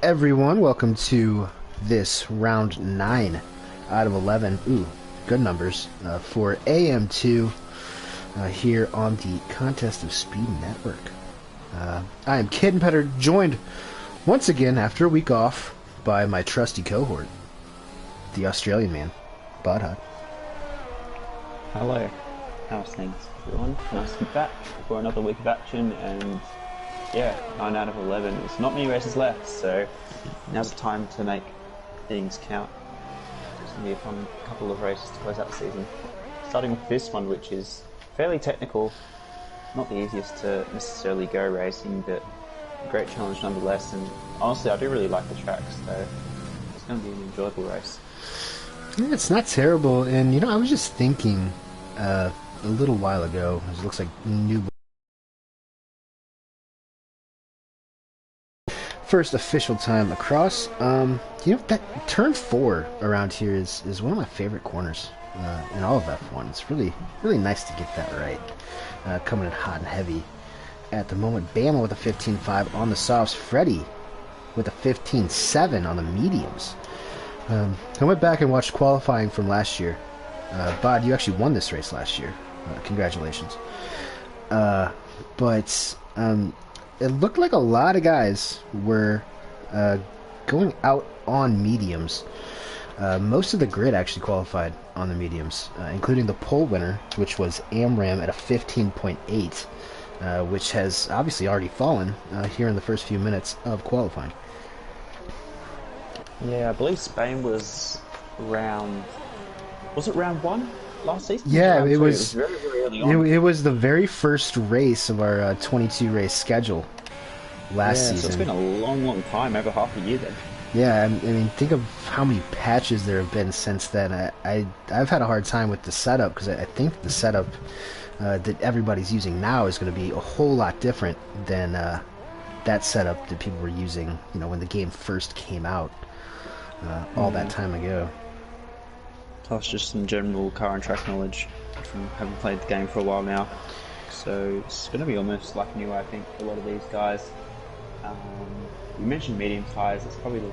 everyone, welcome to this round 9 out of 11. Ooh, good numbers for AM2 here on the Contest of Speed Network. I am Kid and Petter, joined once again after a week off by my trusty cohort, the Australian man, Bud. Hello, how's things, everyone? Nice to be back for another week of action, and yeah, 9 out of 11. There's not many races left, so now's the time to make things count. It's going to be a fun couple of races to close out the season. Starting with this one, which is fairly technical, not the easiest to necessarily go racing, but a great challenge nonetheless, and honestly I do really like the track, so it's going to be an enjoyable race. Yeah, it's not terrible, and you know, I was just thinking a little while ago, it looks like new first official time across. You know, that turn 4 around here is one of my favorite corners in all of F1. It's really nice to get that right. Coming in hot and heavy at the moment. Bama with a 15.5 on the softs. Freddie with a 15.7 on the mediums. I went back and watched qualifying from last year. Bod, you actually won this race last year. Congratulations. But it looked like a lot of guys were going out on mediums. Most of the grid actually qualified on the mediums, including the pole winner, which was Amram at a 15.8, which has obviously already fallen here in the first few minutes of qualifying. Yeah, I believe Spain was round... Was it round 1 last season? Yeah, it was very early on. It was the very first race of our 22 race schedule last season. So it's been a long time, over half a year then. Yeah, I mean, think of how many patches there have been since then. I've had a hard time with the setup, because I think the setup that everybody's using now is going to be a whole lot different than that setup that people were using, you know, when the game first came out all that time ago. Plus just some general car and track knowledge from having played the game for a while now. So it's going to be almost like new, I think, for a lot of these guys. You mentioned medium tyres. That's probably the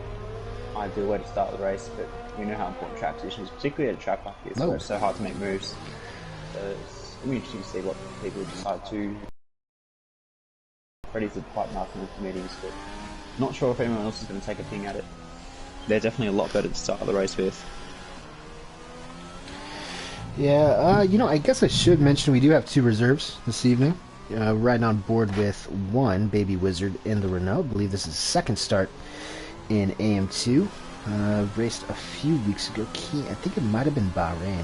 ideal way to start the race, but we know how important track position is, particularly at a track like this where it's so hard to make moves. So it's going to be interesting to see what people decide to. Freddie's a quite nice move for mediums, but not sure if anyone else is going to take a ping at it. They're definitely a lot better to start the race with. Yeah, you know, I guess I should mention we do have 2 reserves this evening. Riding on board with 1 Baby Wizard in the Renault. I believe this is his second start in AM2. Raced a few weeks ago. I think it might have been Bahrain.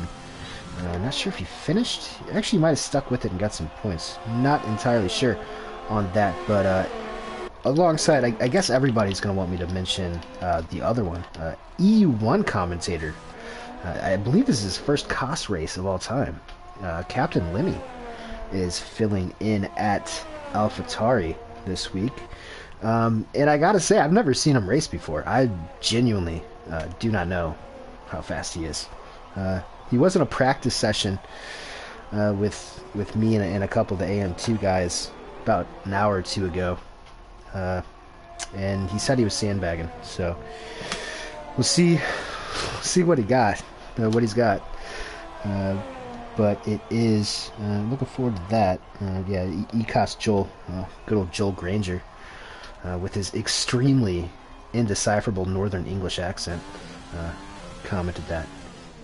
I'm not sure if he finished. Actually, he might have stuck with it and got some points. Not entirely sure on that, but alongside, I guess everybody's going to want me to mention the other one. EU1 commentator. I believe this is his first COS race of all time. Captain Lemmy is filling in at AlphaTauri this week. And I gotta say, I've never seen him race before. I genuinely do not know how fast he is. He was in a practice session with me and a couple of the AM2 guys about an hour or 2 ago. And he said he was sandbagging. So we'll see what he's got. But it is looking forward to that. Yeah, ECOS Joel, good old Joel Granger, with his extremely indecipherable Northern English accent, commented that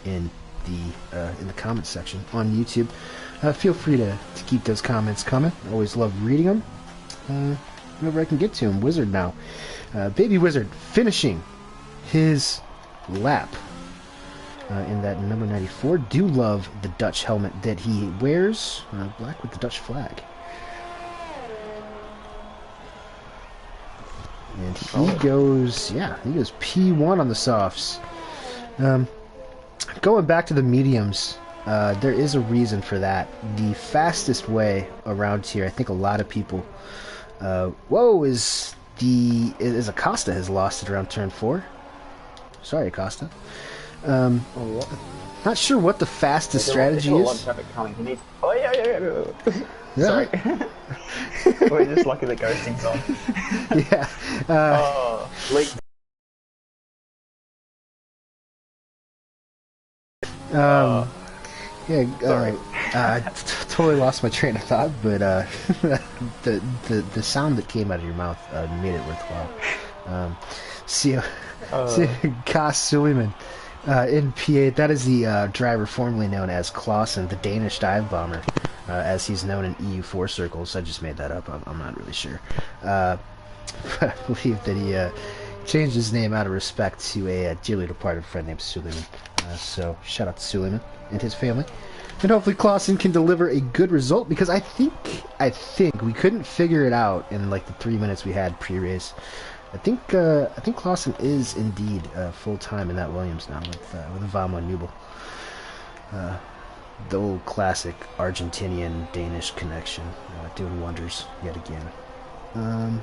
in the comments section on YouTube. Feel free to keep those comments coming. I always love reading them. Whenever I can get to him. Wizard now, Baby Wizard finishing his lap. In that number 94. Do love the Dutch helmet that he wears, black with the Dutch flag. And he goes P1 on the softs. Going back to the mediums, there is a reason for that. The fastest way around here, I think a lot of people, is Acosta has lost it around turn 4. Sorry, Acosta. Not sure what the fastest strategy is. A lot of traffic coming. He needs... Oh, yeah. Sorry. Yeah. We're just lucky the ghosting's on. Yeah. Oh, leak. Um, yeah. Sorry. Totally lost my train of thought, but the sound that came out of your mouth made it worthwhile. See, COS Suleiman in P8. That is the driver formerly known as Clausen, the Danish dive bomber, as he's known in EU4 circles. I just made that up. I'm not really sure. But I believe that he changed his name out of respect to a dearly departed friend named Suleiman. So shout out to Suleiman and his family. And hopefully Clausen can deliver a good result, because I think we couldn't figure it out in like the 3 minutes we had pre-race. I think Clausen is indeed full time in that Williams now with Vamo Nubel. The old classic Argentinian Danish connection doing wonders yet again.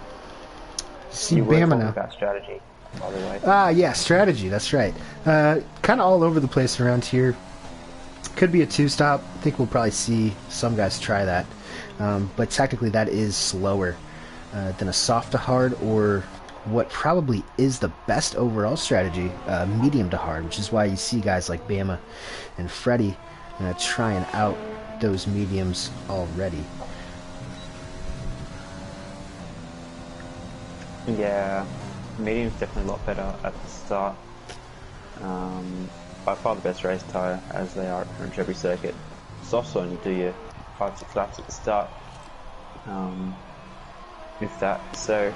See You were Bama talking now. about strategy, by the way. Yeah, strategy. That's right. Kind of all over the place around here. Could be a two-stop. I think we'll probably see some guys try that. But technically that is slower than a soft to hard, or what probably is the best overall strategy, medium to hard, which is why you see guys like Bama and Freddie trying out those mediums already. Yeah, medium's definitely a lot better at the start. By far the best race tyre, as they are at pretty much every circuit. Soft's one, you do your 5-6 laps at the start, if that. So,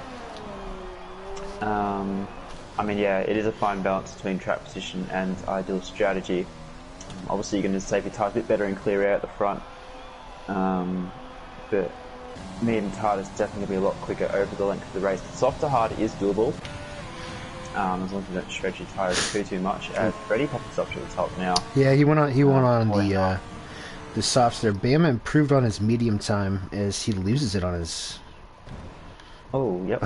I mean, yeah, it is a fine balance between track position and ideal strategy. Obviously, you're going to save your tyres a bit better and clear air at the front, but medium to hard is definitely going to be a lot quicker over the length of the race. The soft to hard is doable, as long as you don't stretch your tyres too much. As Freddie popped himself to the top now. Yeah, he went on the softs there. Bama improved on his medium time as he loses it on his Oh, yep.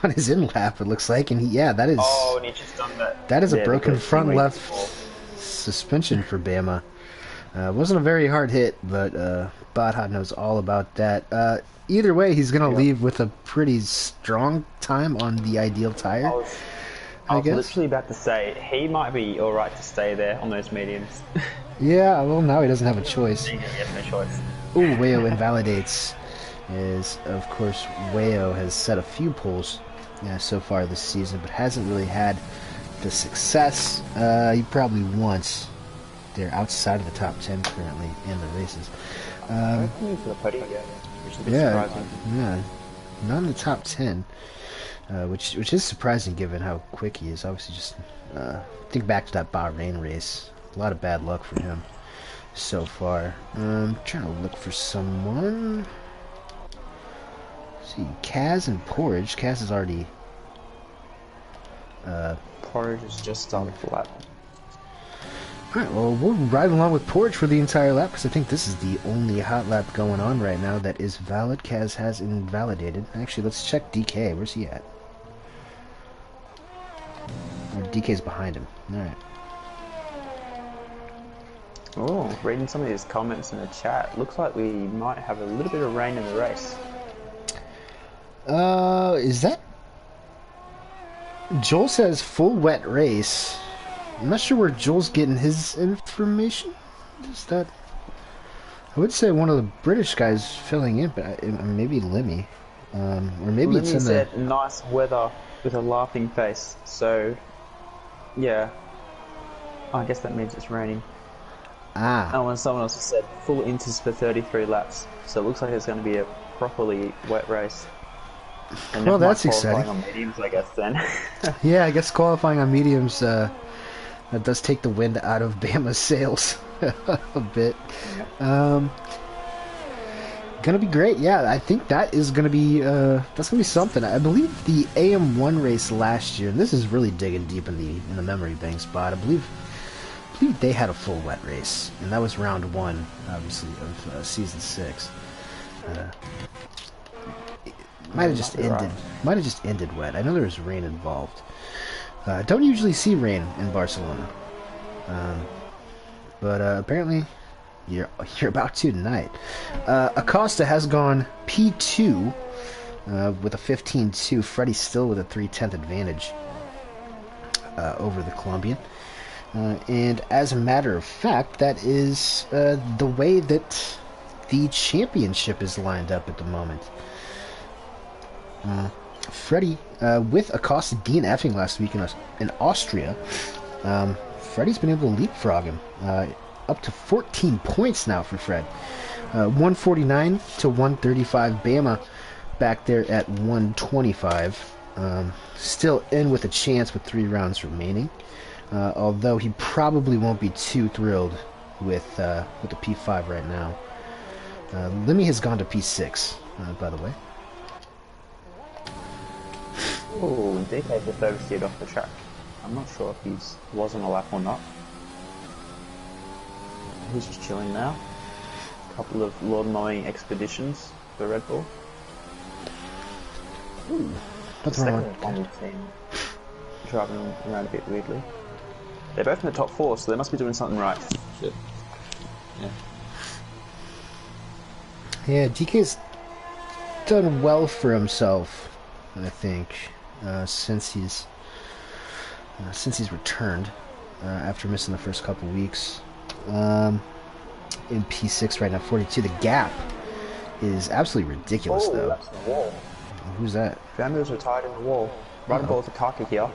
on his in lap, it looks like, and that is And he just done that. that is a Yeah, broken because front he left before. suspension for Bama. Wasn't a very hard hit, but Badha knows all about that. Either way, he's gonna leave with a pretty strong time on the ideal tire. I was guess. literally about to say, he might be alright to stay there on those mediums. Yeah, well, now he doesn't have a choice. He has no choice. Ooh, Wayo invalidates. Is, of course, Wayo has set a few poles so far this season, but hasn't really had the success he probably wants. They're outside of the top 10 currently in the races. I think for the podium, which is a bit surprising. Yeah, not in the top 10, which is surprising given how quick he is. Obviously, just think back to that Bahrain race. A lot of bad luck for him so far. Trying to look for someone. Let's see, Kaz and Porridge. Kaz is already. Porridge has just started the lap. Alright, well, we'll ride along with Porridge for the entire lap, because I think this is the only hot lap going on right now that is valid. Kaz has invalidated. Actually, let's check DK. Where's he at? Or DK's behind him. Alright. Oh, reading some of these comments in the chat, looks like we might have a little bit of rain in the race. Is that... Joel says full wet race. I'm not sure where Joel's getting his information. Is that... I would say one of the British guys filling in, but maybe Lemmy. Or maybe Lemmy it's in said nice weather with a laughing face, so... Yeah. I guess that means it's raining. Oh, and someone else said full inters for 33 laps, so it looks like it's going to be a properly wet race. And well, that's qualifying exciting. On mediums, I guess, then. Yeah, I guess qualifying on mediums that does take the wind out of Bama's sails a bit. Gonna be great. Yeah, I think that is gonna be that's gonna be something. I believe the AM1 race last year, and this is really digging deep in the memory bank spot. I believe they had a full wet race, and that was round 1, obviously, of season 6. Might have just ended wet. I know there was rain involved. Don't usually see rain in Barcelona, but apparently, you're about to tonight. Acosta has gone P2 with a 15-2. Freddie's still with a 3/10 advantage over the Colombian. And as a matter of fact, that is the way that the championship is lined up at the moment. Freddie, with Acosta DNFing last week in Austria, Freddie's been able to leapfrog him. Up to 14 points now for Fred. 149 to 135. Bama back there at 125. Still in with a chance with 3 rounds remaining. Although he probably won't be too thrilled with the P5 right now. Lemmy has gone to P6, by the way. Oh, DK just oversteered off the track. I'm not sure if he's was on a lap or not. He's just chilling now. A couple of lawn mowing expeditions for Red Bull. Ooh, The second one we've seen driving around a bit weirdly. They're both in the top 4, so they must be doing something right. Shit. Yeah. Yeah, DK's done well for himself, I think, since he's returned after missing the first couple weeks. In P6 right now, 42. The gap is absolutely ridiculous, though. That's the wall. Who's that? Fernando's retired in the wall. Right above the Kaka here.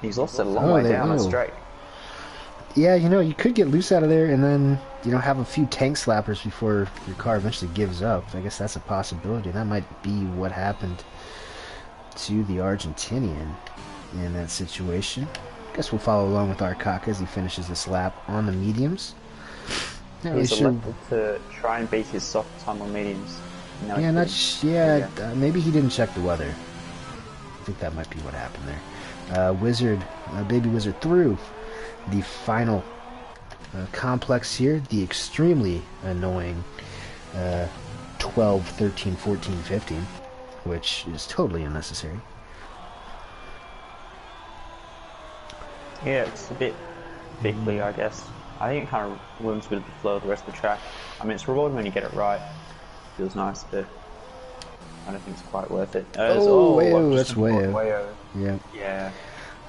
He's lost it a long way down that straight. Yeah, you could get loose out of there and then, have a few tank slappers before your car eventually gives up. I guess that's a possibility. That might be what happened to the Argentinian in that situation. I guess we'll follow along with our Kaka as he finishes this lap on the mediums. He's elected to try and beat his soft time on mediums. Maybe he didn't check the weather. I think that might be what happened there. Baby Wizard through the final complex here. The extremely annoying 12, 13, 14, 15, which is totally unnecessary. Yeah, it's a bit thickly, I guess. I think it kind of ruins a bit of the flow of the rest of the track. I mean, it's rewarding when you get it right. Feels nice, but I don't think it's quite worth it. That's Wayo. Yeah. Yeah.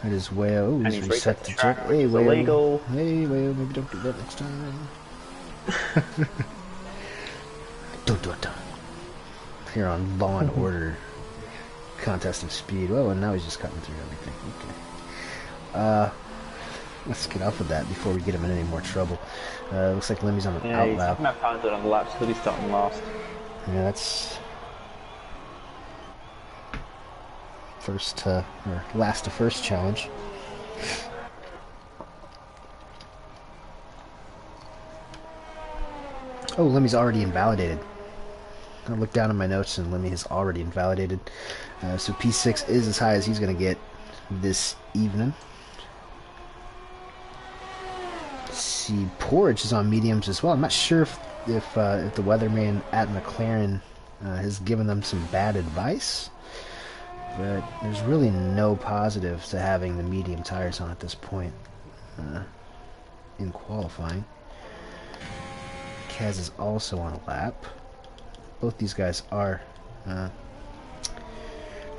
That is Wayo. And he's reset the track, hey, which is illegal. Hey, Wayo, maybe don't do that next time. Don't do it. Here on Law and Order Contest of Speed. Oh, and now he's just cutting through everything. Okay. Let's get off of that before we get him in any more trouble. Looks like Lemmy's on an out he's lap. not time to on the laps, he'll be starting last. Yeah, that's last to first challenge. Oh, Lemmy's already invalidated. I look down at my notes and Lemmy has already invalidated. So P6 is as high as he's going to get this evening. Let's see, Porridge is on mediums as well. I'm not sure if the weatherman at McLaren has given them some bad advice, but there's really no positive to having the medium tires on at this point in qualifying. Kaz is also on a lap. Both these guys are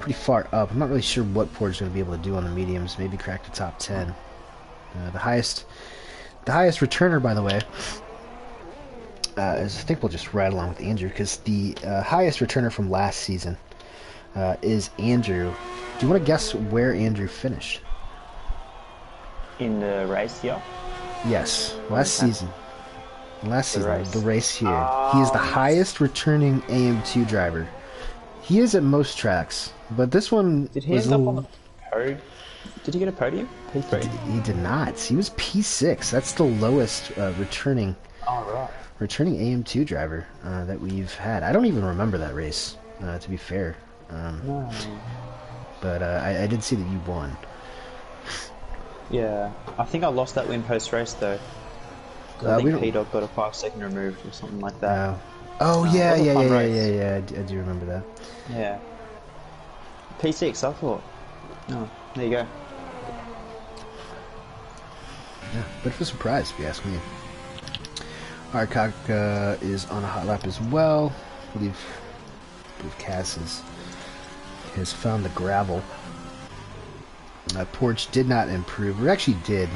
pretty far up. I'm not really sure what Portage is going to be able to do on the mediums. Maybe crack the top 10. The highest returner, by the way, is, I think we'll just ride along with Andrew, because the highest returner from last season is Andrew. Do you want to guess where Andrew finished? In the race here? Yes, last season. The race here. He is the highest returning AM2 driver. He is at most tracks, but this one did he end up on the podium? Did he get a podium? P3? He did not. He was P6. That's the lowest returning AM2 driver that we've had. I don't even remember that race, to be fair. No. But I did see that you won. Yeah, I think I lost that win post-race though. I think P-Dog got a 5-second removed or something like that. Yeah, I do remember that. Yeah. P6, I thought. Oh, there you go. Yeah, bit of a surprise, if you ask me. Arcaka is on a hot lap as well. I believe Cass has found the gravel. Porch did not improve. It actually did.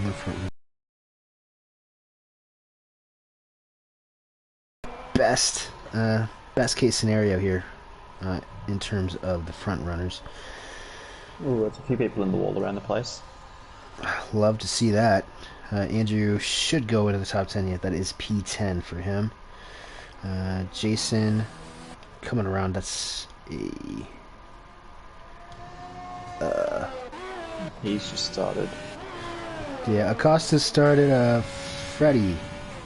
Best case scenario here in terms of the front runners. Oh, there's a few people in the wall around the place. Love to see that. Andrew should go into the top 10 yet. That is P10 for him. Jason coming around. That's a... He's just started. Yeah, Acosta started. Freddie.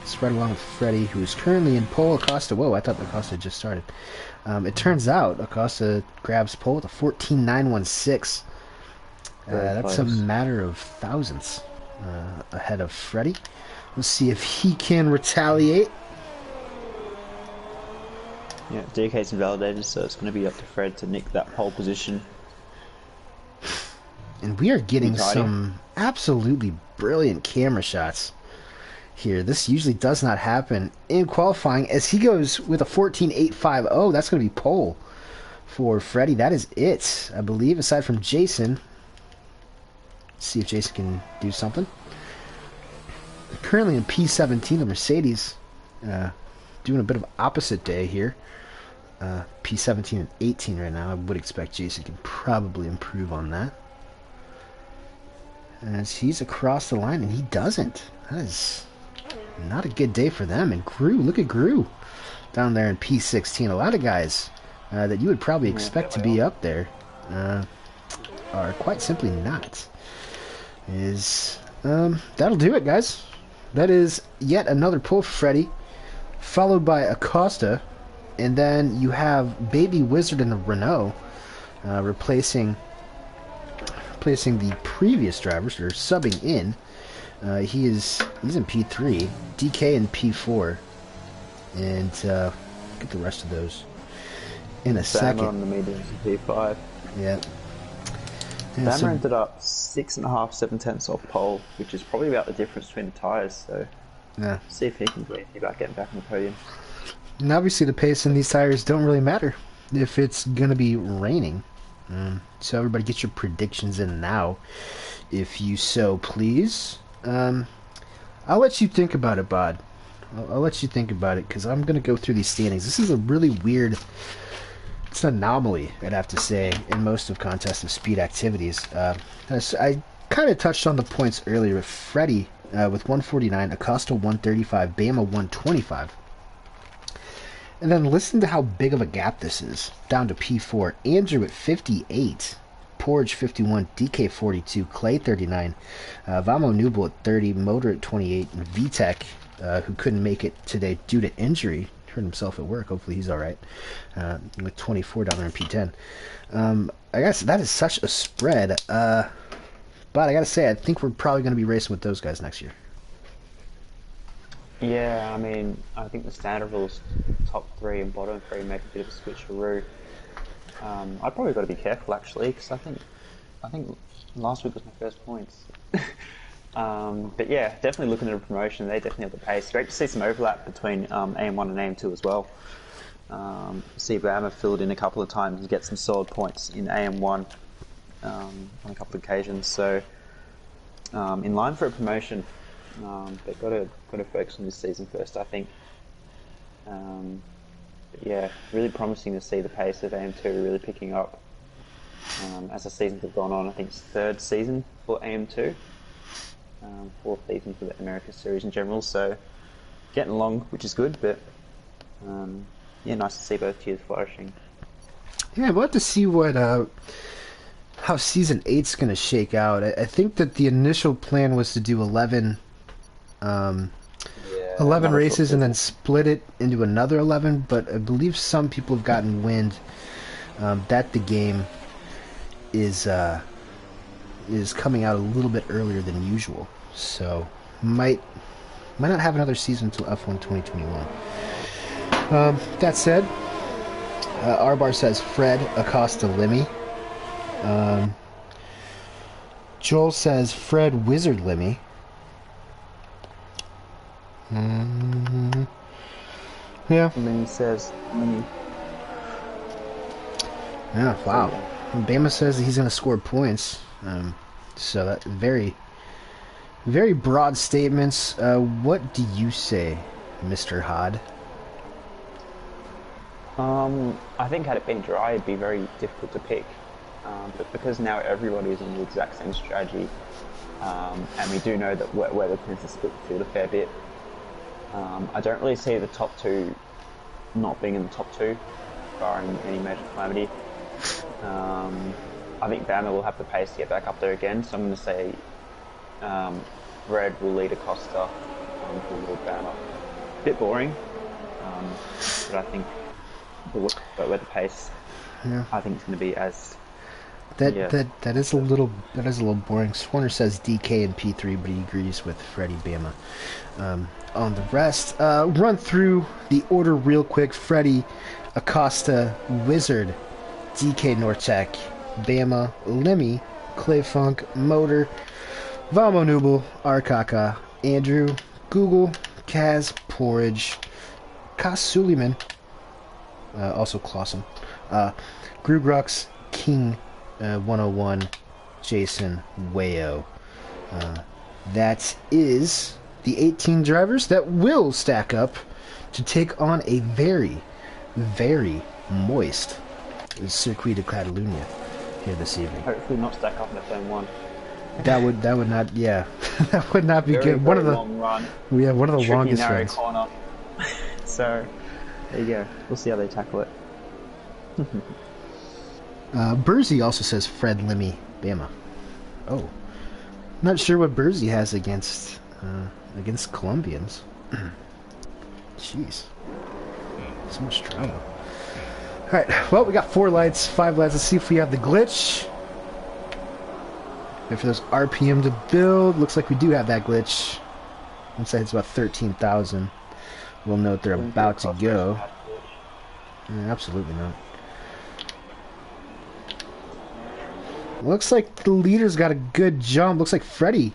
Spread along with Freddie, who's currently in pole. Acosta, whoa, I thought Acosta just started. It turns out Acosta grabs pole with a 14.916. That's a matter of thousandths ahead of Freddie. Let's see if he can retaliate. Yeah, DK's invalidated, so it's going to be up to Fred to nick that pole position. And we are getting some absolutely brilliant camera shots here. This usually does not happen in qualifying, as he goes with a 14.850. That's going to be pole for Freddie. That is it, I believe, aside from Jason. Let's see if Jason can do something. Currently in P17, the Mercedes doing a bit of opposite day here. P17 and 18 right now. I would expect Jason can probably improve on that, as he's across the line, and he doesn't. That is not a good day for them. And Gru, look at Gru down there in P16. A lot of guys that you would probably expect to be up there are quite simply not. That'll do it, guys. That is yet another pull for Freddie, followed by Acosta, and then you have Baby Wizard in the Renault replacing the previous drivers, or subbing in. He's in P3, DK in P4, and get the rest of those in a second. On the mediums in P5. Yeah. Bammer ended up 6.5, 7/10 off pole, which is probably about the difference between the tyres. So yeah, see if he can do anything about getting back on the podium. And obviously the pace in these tires don't really matter if it's going to be raining. So everybody get your predictions in now, if you so please. I'll let you think about it, Bod. I'll let you think about it, because I'm going to go through these standings. This is a really weird... It's an anomaly, I'd have to say, in most of contests of speed activities. I kind of touched on the points earlier with Freddie with 149, Acosta 135, Bama 125. And then listen to how big of a gap this is, down to P4. Andrew at 58, Porge 51, DK 42, Clay 39, Vamo Nubel at 30, Motor at 28, and VTech, who couldn't make it today due to injury, hurt himself at work, hopefully he's alright, with 24 down there in P10. I guess that is such a spread, but I gotta say, I think we're probably going to be racing with those guys next year. Yeah, I mean, I think the standard rules, top 3 and bottom 3, make a bit of a switcheroo. I've probably got to be careful, actually, because I think last week was my first points. But yeah, definitely looking at a promotion. They definitely have the pace. Great to see some overlap between AM1 and AM2 as well. See Bama filled in a couple of times and get some solid points in AM1 on a couple of occasions. So in line for a promotion. But got to focus on this season first, I think. But yeah, really promising to see the pace of AM2 really picking up as the seasons have gone on. I think it's 3rd season for AM2, 4th season for the America Series in general. So getting along, which is good. But yeah, nice to see both tiers flourishing. Yeah, we'll have to see what how season 8's going to shake out. I think that the initial plan was to do 11 races and then split it into another 11, but I believe some people have gotten wind that the game is coming out a little bit earlier than usual, so might not have another season until F1 2021. That said, Arbar says Fred Acosta Lemmy. Joel says Fred Wizard Lemmy. Yeah. And then he says, Yeah, so, wow. yeah. Bama says that he's going to score points. So that very, very broad statements. What do you say, Mr. Hod? I think had it been dry, it'd be very difficult to pick. But because now everybody's on the exact same strategy, and we do know that weather tends to split the field a fair bit, I don't really see the top two not being in the top two, barring any major calamity. I think Bama will have the pace to get back up there again, so I'm going to say Red will lead Acosta, who will lead Bama. A bit boring, but I think with the pace, Yeah. I think it's going to be as That is a little boring. Swarner says DK and P3, but he agrees with Freddie Bama. On the rest, run through the order real quick. Freddie, Acosta, Wizard, DK Nortec, Bama, Lemmy, Clay Funk, Motor, Vamo Nubel, Arkaka, Andrew, Google, Kaz, Porridge, Kas Suleiman, also Clausen, Grugrux, King, 101, Jason, Wayo. That is the 18 drivers that will stack up to take on a very, very moist Circuit de Catalunya here this evening. hopefully not stack up in the turn one. That would not, yeah, that would not be Very, good. very long run. Yeah, one of the Tricky, longest narrow runs. corner. So there you go. We'll see how they tackle it. Bursey also says Fred, Lemmy, Bama. Oh, not sure what Bursey has against Colombians. Jeez, so much drama. All right, well, we got 4 lights, 5 lights. Let's see if we have the glitch. Wait for those RPM to build. Looks like we do have that glitch. Looks like it's about 13,000. We'll note they're about to go. Yeah, absolutely not. Looks like the leader's got a good jump. Looks like Freddie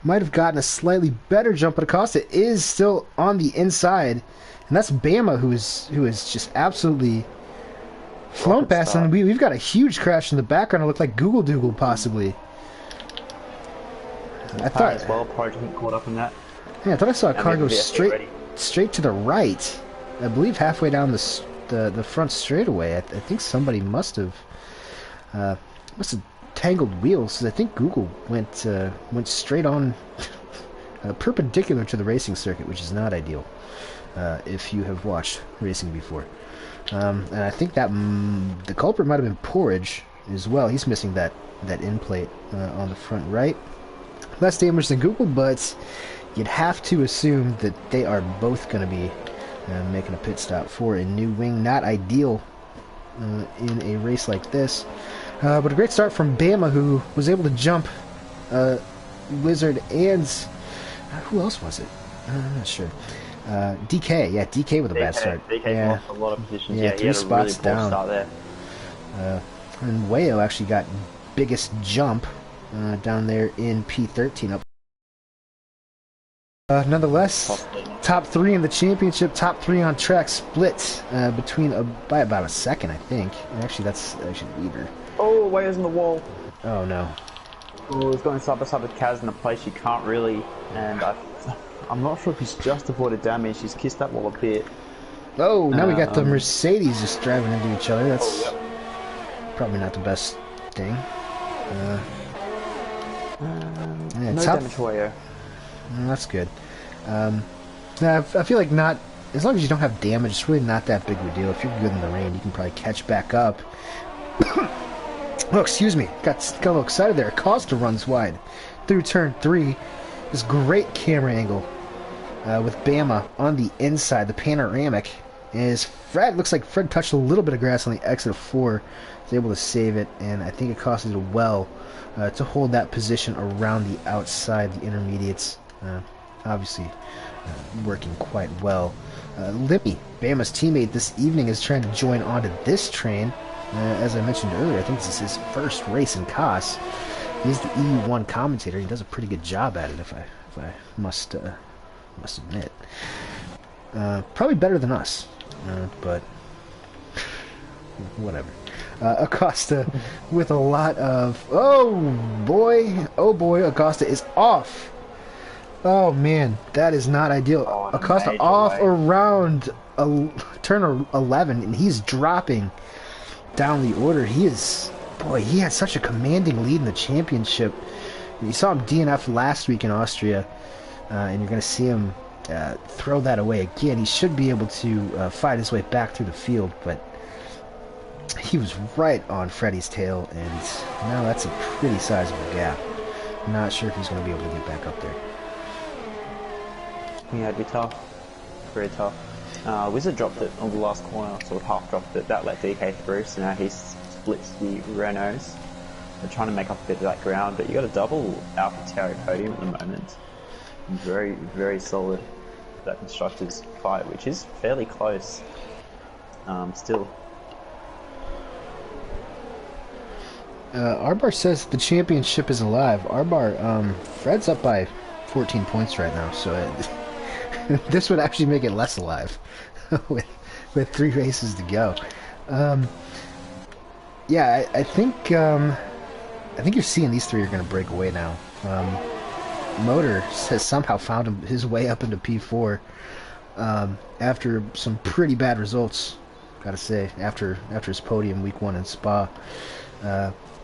might have gotten a slightly better jump, but Acosta is still on the inside. And that's Bama who is just absolutely flown past. And we've got a huge crash in the background. It looked like Google Doogle possibly. I thought as well, probably didn't caught up in that. Yeah, I thought I saw a car go straight to the right. I believe halfway down the front straightaway. I think somebody must have tangled wheels. I think Google went straight on perpendicular to the racing circuit, which is not ideal if you have watched racing before. And I think that the culprit might have been Porridge as well. He's missing that end plate on the front right. Less damage than Google, but you'd have to assume that they are both going to be making a pit stop for a new wing. Not ideal in a race like this. But a great start from Bama, who was able to jump Wizard and... who else was it? I'm not sure. DK. Yeah, DK with a bad start. DK lost a lot of positions. Yeah, he 3 had spots a really poor down. start there. And Wayo actually got biggest jump down there in P13 up. Nonetheless, top 3 in the championship, top 3 on track, split between by about a second, I think. And actually, that's actually leader. Oh, Wayo's in the wall. Oh no. Oh, he's going side by side with Kaz in a place you can't really, and I'm not sure if he's just avoided damage. He's kissed that wall a bit. Oh, now we got the Mercedes just driving into each other. That's probably not the best thing. No damage to Wayo. That's good. I feel like not, as long as you don't have damage, it's really not that big of a deal. If you're good in the rain, you can probably catch back up. Oh, excuse me. Got a little excited there. Acosta runs wide through turn 3. This great camera angle with Bama on the inside. The panoramic is Fred. Looks like Fred touched a little bit of grass on the exit of 4. Was able to save it, and I think Acosta did well to hold that position around the outside, the intermediates. Obviously working quite well. Lippy, Bama's teammate this evening, is trying to join onto this train. As I mentioned earlier, I think this is his first race in COS. He's the EU1 commentator. He does a pretty good job at it, if I must admit. Probably better than us, but whatever. Acosta with a lot of... Oh boy, Acosta is off. Oh man, that is not ideal. Acosta off around turn 11, and he's dropping down the order. He had such a commanding lead in the championship. You saw him DNF last week in Austria, and you're going to see him throw that away again. He should be able to fight his way back through the field, but he was right on Freddie's tail, and now that's a pretty sizable gap. Not sure if he's going to be able to get back up there. Yeah, it'd be tough. Very tough. Wizard dropped it on the last corner, sort of half dropped it. That let DK through, so now he splits the Renaults. They're trying to make up a bit of that ground, but you got a double AlphaTauri podium at the moment. Very, very solid, that Constructors fight, which is fairly close still. Arbar says the championship is alive. Arbar, Fred's up by 14 points right now, so this would actually make it less alive with 3 races to go. Yeah, I think you're seeing these 3 are going to break away now. Motor has somehow found his way up into P4 after some pretty bad results, gotta say, after his podium week 1 in Spa.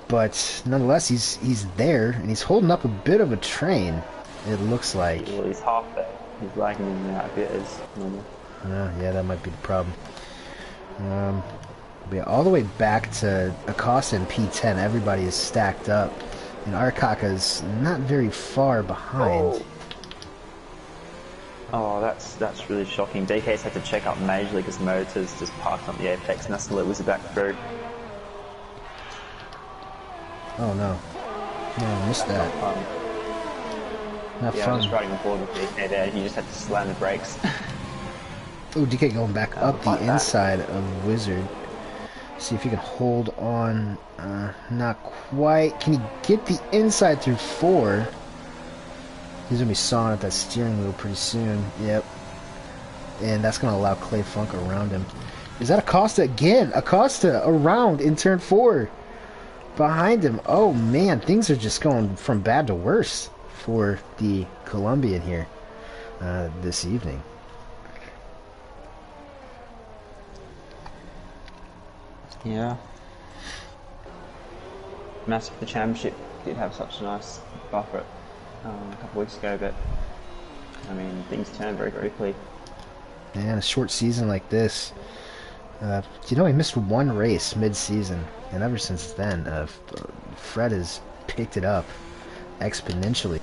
But nonetheless, he's there, and he's holding up a bit of a train, it looks like. Well, he's half there. He's lagging in and out a bit as normal. Yeah, that might be the problem. But yeah, all the way back to Acosta and P10, everybody is stacked up. And Arkaka's not very far behind. Oh, that's really shocking. DK's had to check up majorly because Motors just parked on the apex, and that's to let Wizard back through. Oh no. No, I missed that. Not Yeah, fun. I'm just riding the board with DK there. You just had to slam the brakes. Oh, DK going back up the inside of Wizard. See if he can hold on. Not quite. Can he get the inside through 4? He's going to be sawing at that steering wheel pretty soon. Yep. And that's going to allow Clay Funk around him. Is that Acosta again? Acosta around in turn 4. Behind him. Oh, man. Things are just going from bad to worse for the Colombian here this evening. Yeah. Massive for the championship did have such a nice buffer a couple weeks ago, but I mean things turn very quickly. Man, a short season like this. You know, he missed 1 race mid-season, and ever since then, Fred has picked it up exponentially,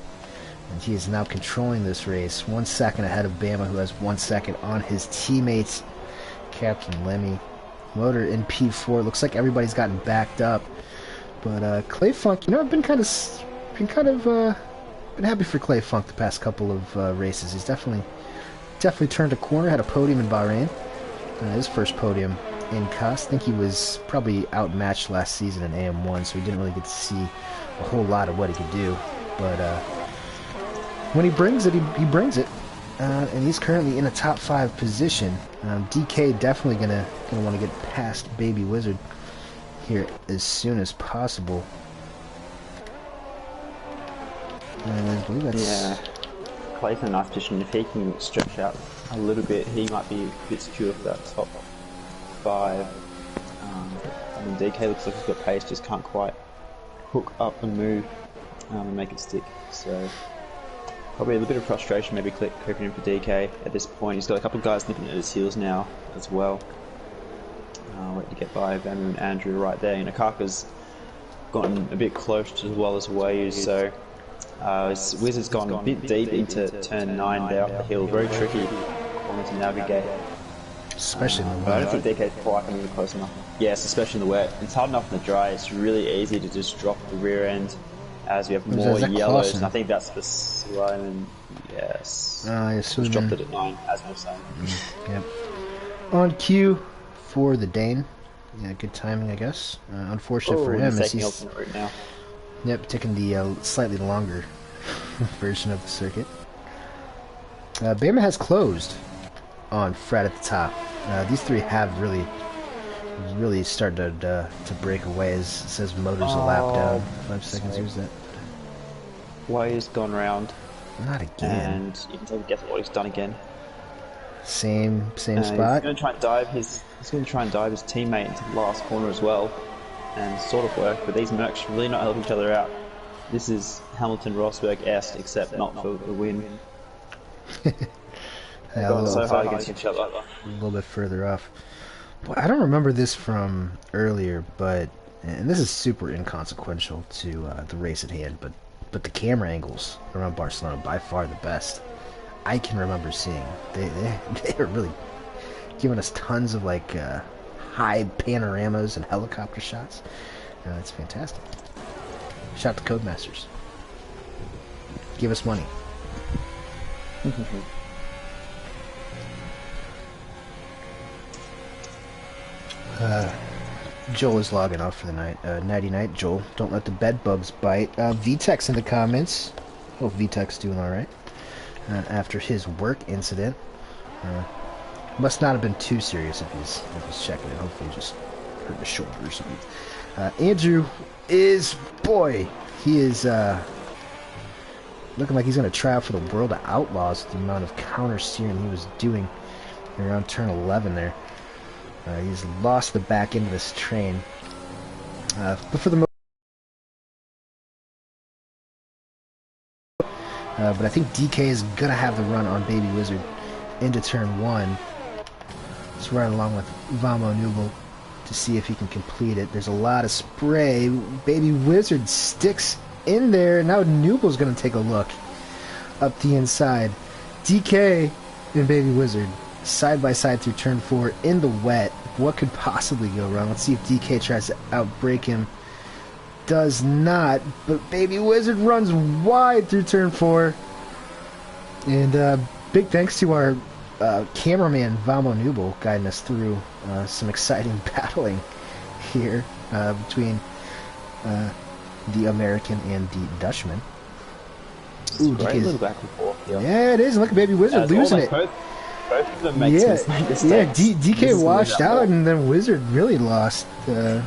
and he is now controlling this race 1 second ahead of Bama, who has 1 second on his teammates. Captain Lemmy. Motor in P4. Looks like everybody's gotten backed up, but Clay Funk, you know, I've been happy for Clay Funk the past couple of races. He's definitely turned a corner. Had a podium in Bahrain, his first podium in COS. I think he was probably outmatched last season in AM1, so he didn't really get to see a whole lot of what he could do. But when he brings it, he brings it. And he's currently in a top 5 position. DK definitely gonna want to get past Baby Wizard here as soon as possible. And I believe that's... Yeah, Clay's in a nice position. If he can stretch out a little bit, he might be a bit secure for that top 5. I mean, DK looks like he's got pace, just can't quite hook up and move and make it stick. So probably a little bit of frustration maybe creeping in for DK at this point. He's got a couple of guys nipping at his heels now as well. Waiting to get by Bama and Andrew right there. And Akaka's gotten a bit close as well as Wayu, so Wizard's gone a bit deep into turn 9 there up the hill. Very tricky corner to navigate. Especially in the But I wet. don't think DK's quite coming close enough. Yes, especially in the wet. It's hard enough in the dry. It's really easy to just drop the rear end as we have more that yellows. Clausen? And I think that's for Simon. Yes. Yes, Just dropped it at 9, as I was saying. Yep. On cue for the Dane. Yeah, good timing, I guess. Unfortunate for him He's as taking he's alternate route now. taking the slightly longer version of the circuit. Bama has closed on Fred at the top. These three have really started to break away. As it says motors a lap down. 5 seconds. Who's that? Way's gone round. Not again. And you can tell guess what he's done again. Same spot. He's going to try and dive his. He's going to try and dive his teammate into the last corner as well, and sort of work. But these mercs really not help each other out. This is Hamilton-Rosberg-esque, except not for the win. Yeah, Going so hard against each other. A little bit further off. Boy, I don't remember this from earlier, and this is super inconsequential to the race at hand, but the camera angles around Barcelona by far the best I can remember seeing. They are really giving us tons of like high panoramas and helicopter shots. It's fantastic. Shout out to Codemasters. Give us money. Joel is logging off for the night. Nighty night, Joel. Don't let the bed bugs bite. VTech's in the comments. Hope VTech's doing alright. After his work incident. Must not have been too serious if he's checking it. Hopefully he just hurt his shoulder or something. Andrew is, boy, he is looking like he's going to try out for the World of Outlaws with the amount of counter steering he was doing around turn 11 there. He's lost the back end of this train. But for the most but I think DK is going to have the run on Baby Wizard into turn 1. Just running along with Vamo Nubel to see if he can complete it. There's a lot of spray. Baby Wizard sticks in there. Now Nubel's going to take a look up the inside. DK and Baby Wizard side by side through turn 4 in the wet. What could possibly go wrong? Let's see if DK tries to outbrake him. Does not, but Baby Wizard runs wide through turn 4. And big thanks to our cameraman Vamo Nubel guiding us through some exciting battling here between the American and the Dutchman. Ooh, great little back and forth. Yeah, it is. Look at Baby Wizard losing it. Both of them make mistakes. DK washed out, and then Wizard really lost the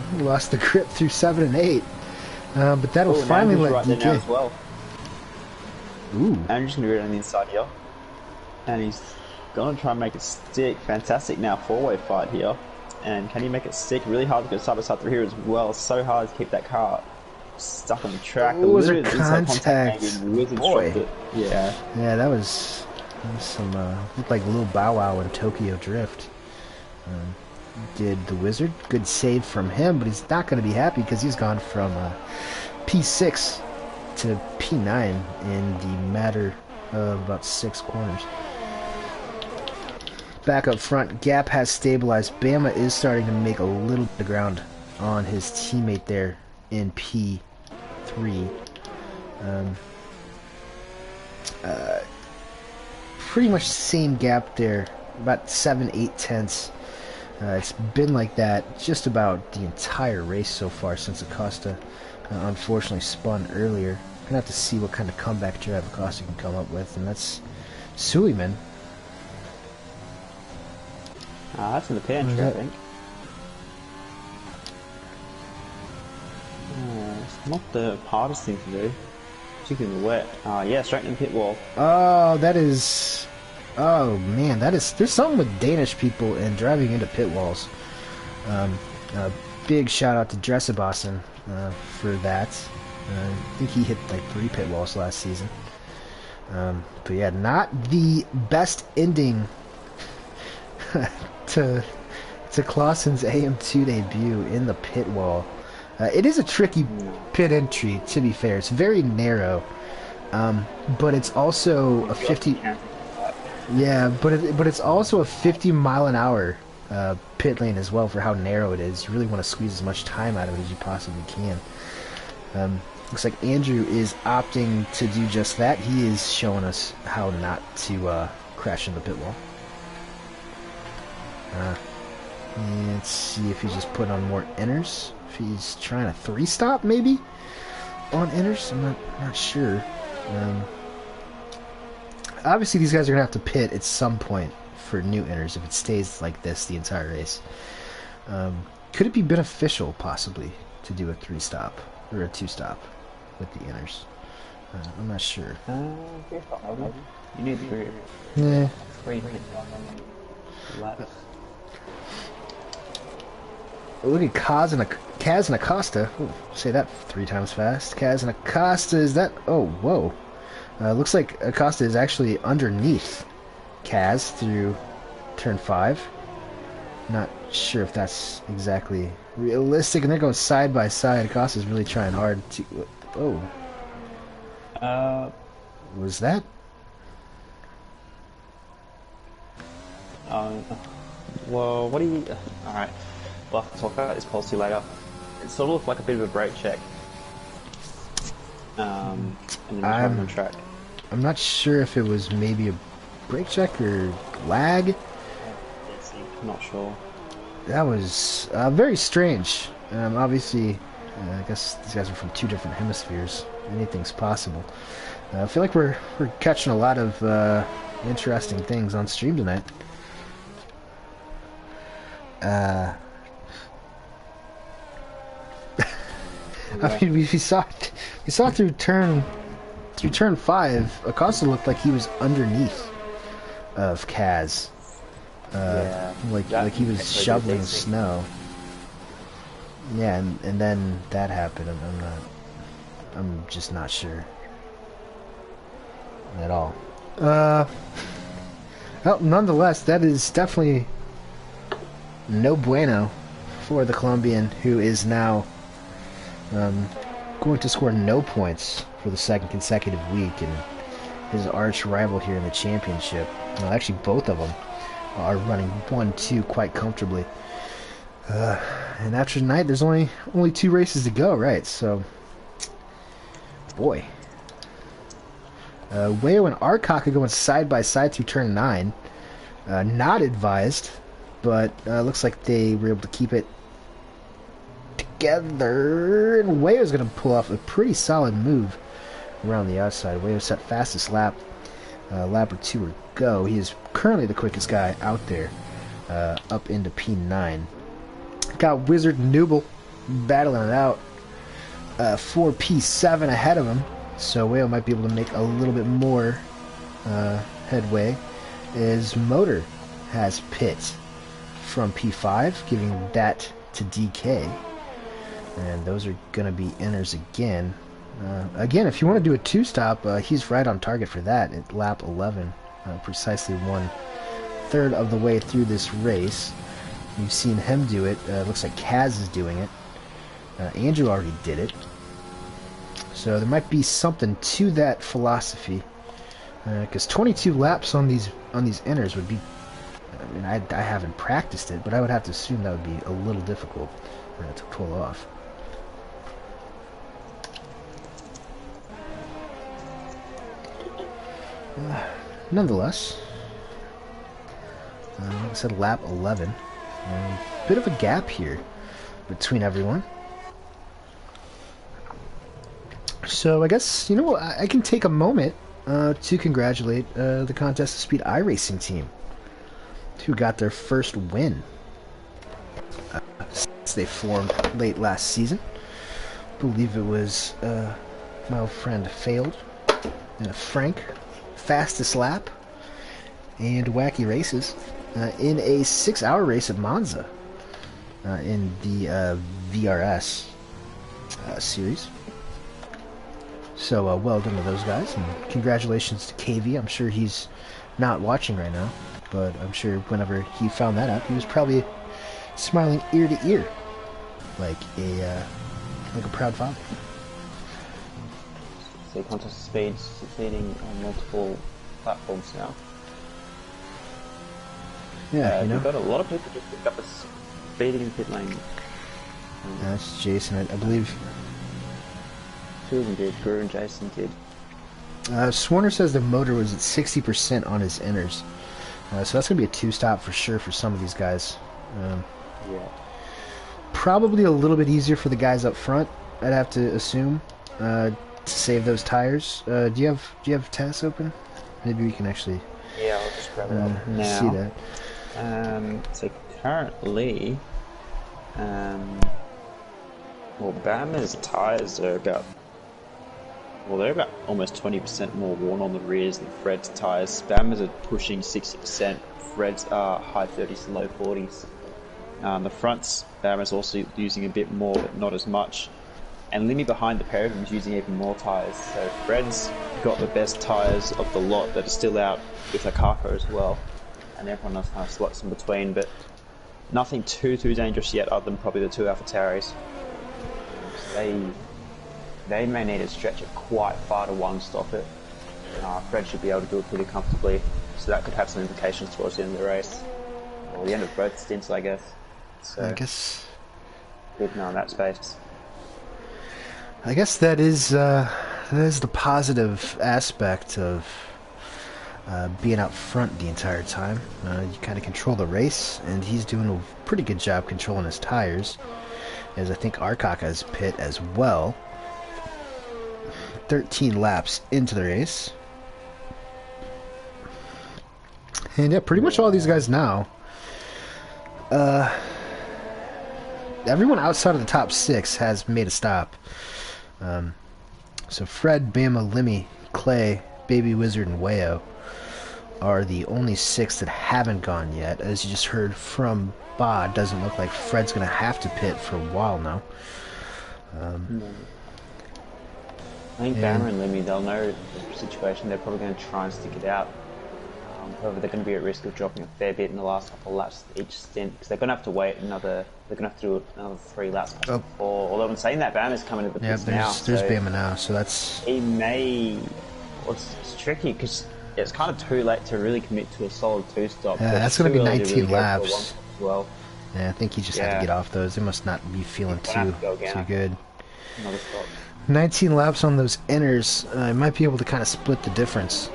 grip through 7 and 8. But that'll finally let right DK. There now as well. Ooh. Andrew's gonna be on the inside here, and he's gonna try and make it stick. Fantastic now, four-way fight here, and can he make it stick? Really hard to go side by side through here as well. So hard to keep that car stuck on the track. It was a contact. Boy. Yeah. Yeah, that was some looked like Lil Bow Wow in Tokyo Drift. Did the Wizard. Good save from him, but he's not going to be happy because he's gone from P6 to P9 in the matter of about 6 corners. Back up front, Gap has stabilized. Bama is starting to make a little bit of ground on his teammate there in P3. Pretty much same gap there, about 7-8 tenths. It's been like that just about the entire race so far since Acosta unfortunately spun earlier. Gonna have to see what kind of comeback drive Acosta can come up with, and that's Suleiman. That's in the pantry, I think. It's not the hardest thing to do, particularly in the wet. Yeah, straight in the pit wall. Oh, that is... Oh man, that is. There's something with Danish people and driving into pit walls. Big shout out to Dressabossen for that. I think he hit like 3 pit walls last season. But yeah, not the best ending to Clausen's AM2 debut in the pit wall. It is a tricky pit entry, to be fair. It's very narrow, but it's also a 50. Yeah, but it's also a 50-mile-an-hour pit lane as well for how narrow it is. You really want to squeeze as much time out of it as you possibly can. Looks like Andrew is opting to do just that. He is showing us how not to crash into the pit wall. Let's see if he's just putting on more inners. If he's trying a 3-stop maybe on inners, I'm not sure. Obviously, these guys are going to have to pit at some point for new inners if it stays like this the entire race. Could it be beneficial, possibly, to do a 3-stop or a 2-stop with the inners? I'm not sure. You need 3. Yeah. 3 laps. Look at Kaz and Acosta. Ooh, say that 3 times fast. Kaz and Acosta, is that... Oh, whoa. Looks like Acosta is actually underneath Kaz through turn 5. Not sure if that's exactly realistic. And they're going side by side. Acosta's really trying hard to... Oh. Was that... Well, what do you... Alright, we'll have to talk about this policy later. It sort of looked like a bit of a brake check. And then on the track. I'm not sure if it was maybe a brake check or lag. I'm not sure. That was very strange. Obviously, I guess these guys are from 2 different hemispheres. Anything's possible. I feel like we're catching a lot of interesting things on stream tonight. I mean, we saw through turn 5. Acosta looked like he was underneath of Kaz. Like he was shoveling snow. Yeah, and then that happened. I'm just not sure at all. Well, nonetheless, that is definitely no bueno for the Colombian, who is now going to score no points for the 2nd consecutive week, and his arch rival here in the championship. Well, actually, both of them are running 1-2 quite comfortably. And after tonight, there's only 2 races to go, right? So, boy. Wayo and Arcock are going side by side through turn 9. Not advised, but looks like they were able to keep it together. And Wayo's going to pull off a pretty solid move around the outside. Wayo set fastest lap. Lap or 2 or go. He is currently the quickest guy out there, up into P9. Got Wizard and Nooble battling it out for P7 ahead of him, so Wayo might be able to make a little bit more headway. His motor has pit from P5, giving that to DK, and those are going to be inners again. Again, if you want to do a 2-stop, he's right on target for that at lap 11, precisely 1/3 of the way through this race. You've seen him do it. Looks like Kaz is doing it. Andrew already did it. So there might be something to that philosophy, because 22 laps on these inners would be... I mean, I haven't practiced it, but I would have to assume that would be a little difficult to pull off. Nonetheless, like I said, lap 11. Bit of a gap here between everyone. So I guess, you know, I can take a moment to congratulate the Contest of Speed iRacing team, who got their first win since they formed late last season. I believe it was my old friend Failed, Frank, fastest lap, and Wacky Races in a 6-hour race at Monza in the VRS series. So well done to those guys, and congratulations to KV. I'm sure he's not watching right now, but I'm sure whenever he found that out, he was probably smiling ear to ear like a proud father. So Contest of Speed's succeeding on multiple platforms now. Yeah, you know, we've got a lot of people just picked up a speeding in pit lane. That's Jason, I believe. 2 of them did. Guru and Jason did. Swarner says the motor was at 60% on his inners, so that's going to be a 2-stop for sure for some of these guys. Yeah. Probably a little bit easier for the guys up front, I'd have to assume, to save those tires. Do you have TAS open? Maybe we can actually... Yeah, I'll just grab it up now. See that. So currently, well, Bama's tyres are about, well, they're about almost 20% more worn on the rears than Fred's tyres. Bama's are pushing 60%. Fred's are high 30s to low 40s. The fronts, Bama's also using a bit more, but not as much. And Limmy behind the pair of them is using even more tyres. So Fred's got the best tyres of the lot that are still out with Akako as well. And everyone else kind of slots in between, but nothing too dangerous yet other than probably the two AlphaTauris. They may need to stretch it quite far to one-stop it. Fred should be able to do it pretty comfortably, so that could have some implications towards the end of the race. Or the end of both stints, I guess. So, I guess... Keep an eye on that space. I guess that is the positive aspect of being out front the entire time. You kind of control the race, and he's doing a pretty good job controlling his tires, as I think Arkaka's pit as well. 13 laps into the race. And yeah, pretty much all these guys now. Everyone outside of the top 6 has made a stop. So Fred, Bama, Limmy, Clay, Baby Wizard, and Wayo are the only 6 that haven't gone yet. As you just heard from Ba, it doesn't look like Fred's going to have to pit for a while now. I think Bama and Limmy, they'll know the situation. They're probably going to try and stick it out. However, they're going to be at risk of dropping a fair bit in the last couple of laps each stint, because they're going to have to wait another. They're going to have to do another 3 laps past 4. Although in saying that, Bama's coming to the pits now. There's Bama now, so that's. He may. Well, it's tricky because it's kind of too late to really commit to a solid 2-stop. Yeah, that's going to be 19 laps. As well. Yeah, I think he just had to get off those. They must not be feeling too good. Another stop. 19 laps on those inners. I might be able to kind of split the difference.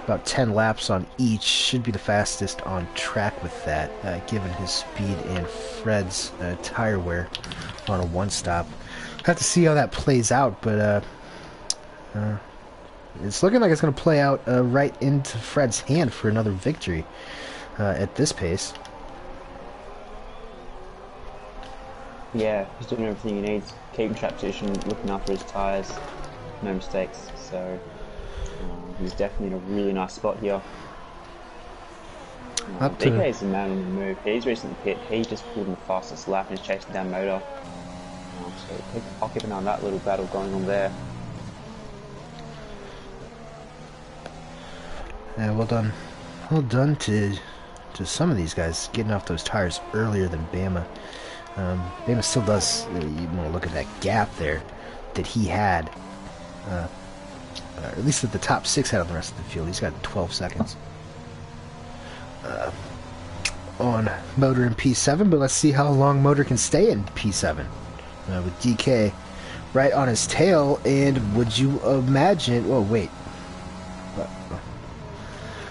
About 10 laps on each should be the fastest on track with that, given his speed and Fred's tire wear on a one-stop. Have to see how that plays out, but it's looking like it's going to play out right into Fred's hand for another victory at this pace. Yeah, he's doing everything he needs. Keeping track position, looking after his tyres, no mistakes. So he's definitely in a really nice spot here. DK is the man on the move. He's recently pit. He just pulled in the fastest lap and is chasing down Motor. So I'll keep an eye on that little battle going on there. Yeah, well done. Well done to some of these guys getting off those tires earlier than Bama. Bama still does, you want to look at that gap there that he had, at least that the top 6 had on the rest of the field. He's got 12 seconds on Motor in P7, but let's see how long Motor can stay in P7 with DK right on his tail. And would you imagine, oh wait,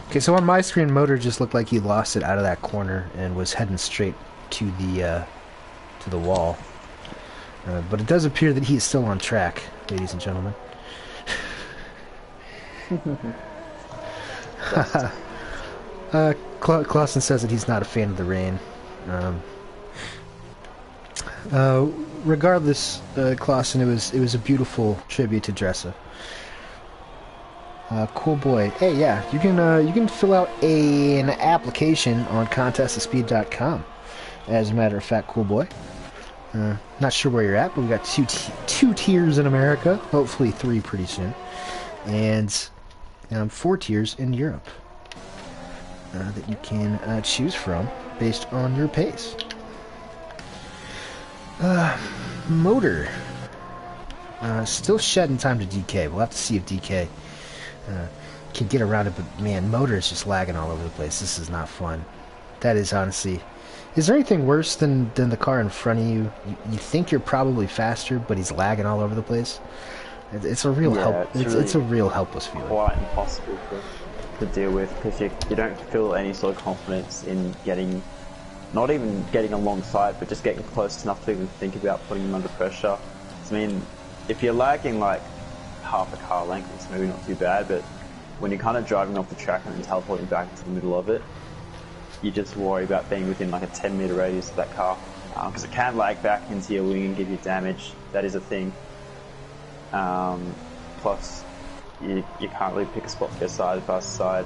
okay, so on my screen Motor just looked like he lost it out of that corner and was heading straight to the wall, but it does appear that he is still on track, ladies and gentlemen. Clausen says that he's not a fan of the rain. Regardless, Clausen, it was a beautiful tribute to Dressa. Cool boy. Hey, yeah, you can fill out an application on contestofspeed.com. As a matter of fact, cool boy. Not sure where you're at, but we got two tiers in America. Hopefully 3 pretty soon, and 4 tiers in Europe that you can choose from based on your pace. Motor still shedding time to DK. We'll have to see if DK can get around it, but man, Motor is just lagging all over the place. This is not fun. That is honestly. Is there anything worse than the car in front of you? You think you're probably faster, but he's lagging all over the place. It's a real it's a real helpless feeling. Quite impossible to deal with, because you don't feel any sort of confidence in getting, not even getting alongside, but just getting close enough to even think about putting him under pressure. I mean, if you're lagging like half a car length, it's maybe not too bad, but when you're kind of driving off the track and then teleporting back into the middle of it, you just worry about being within like a 10-meter radius of that car, because it can lag back into your wing and give you damage. That is a thing. Plus, you can't really pick a spot to go side by side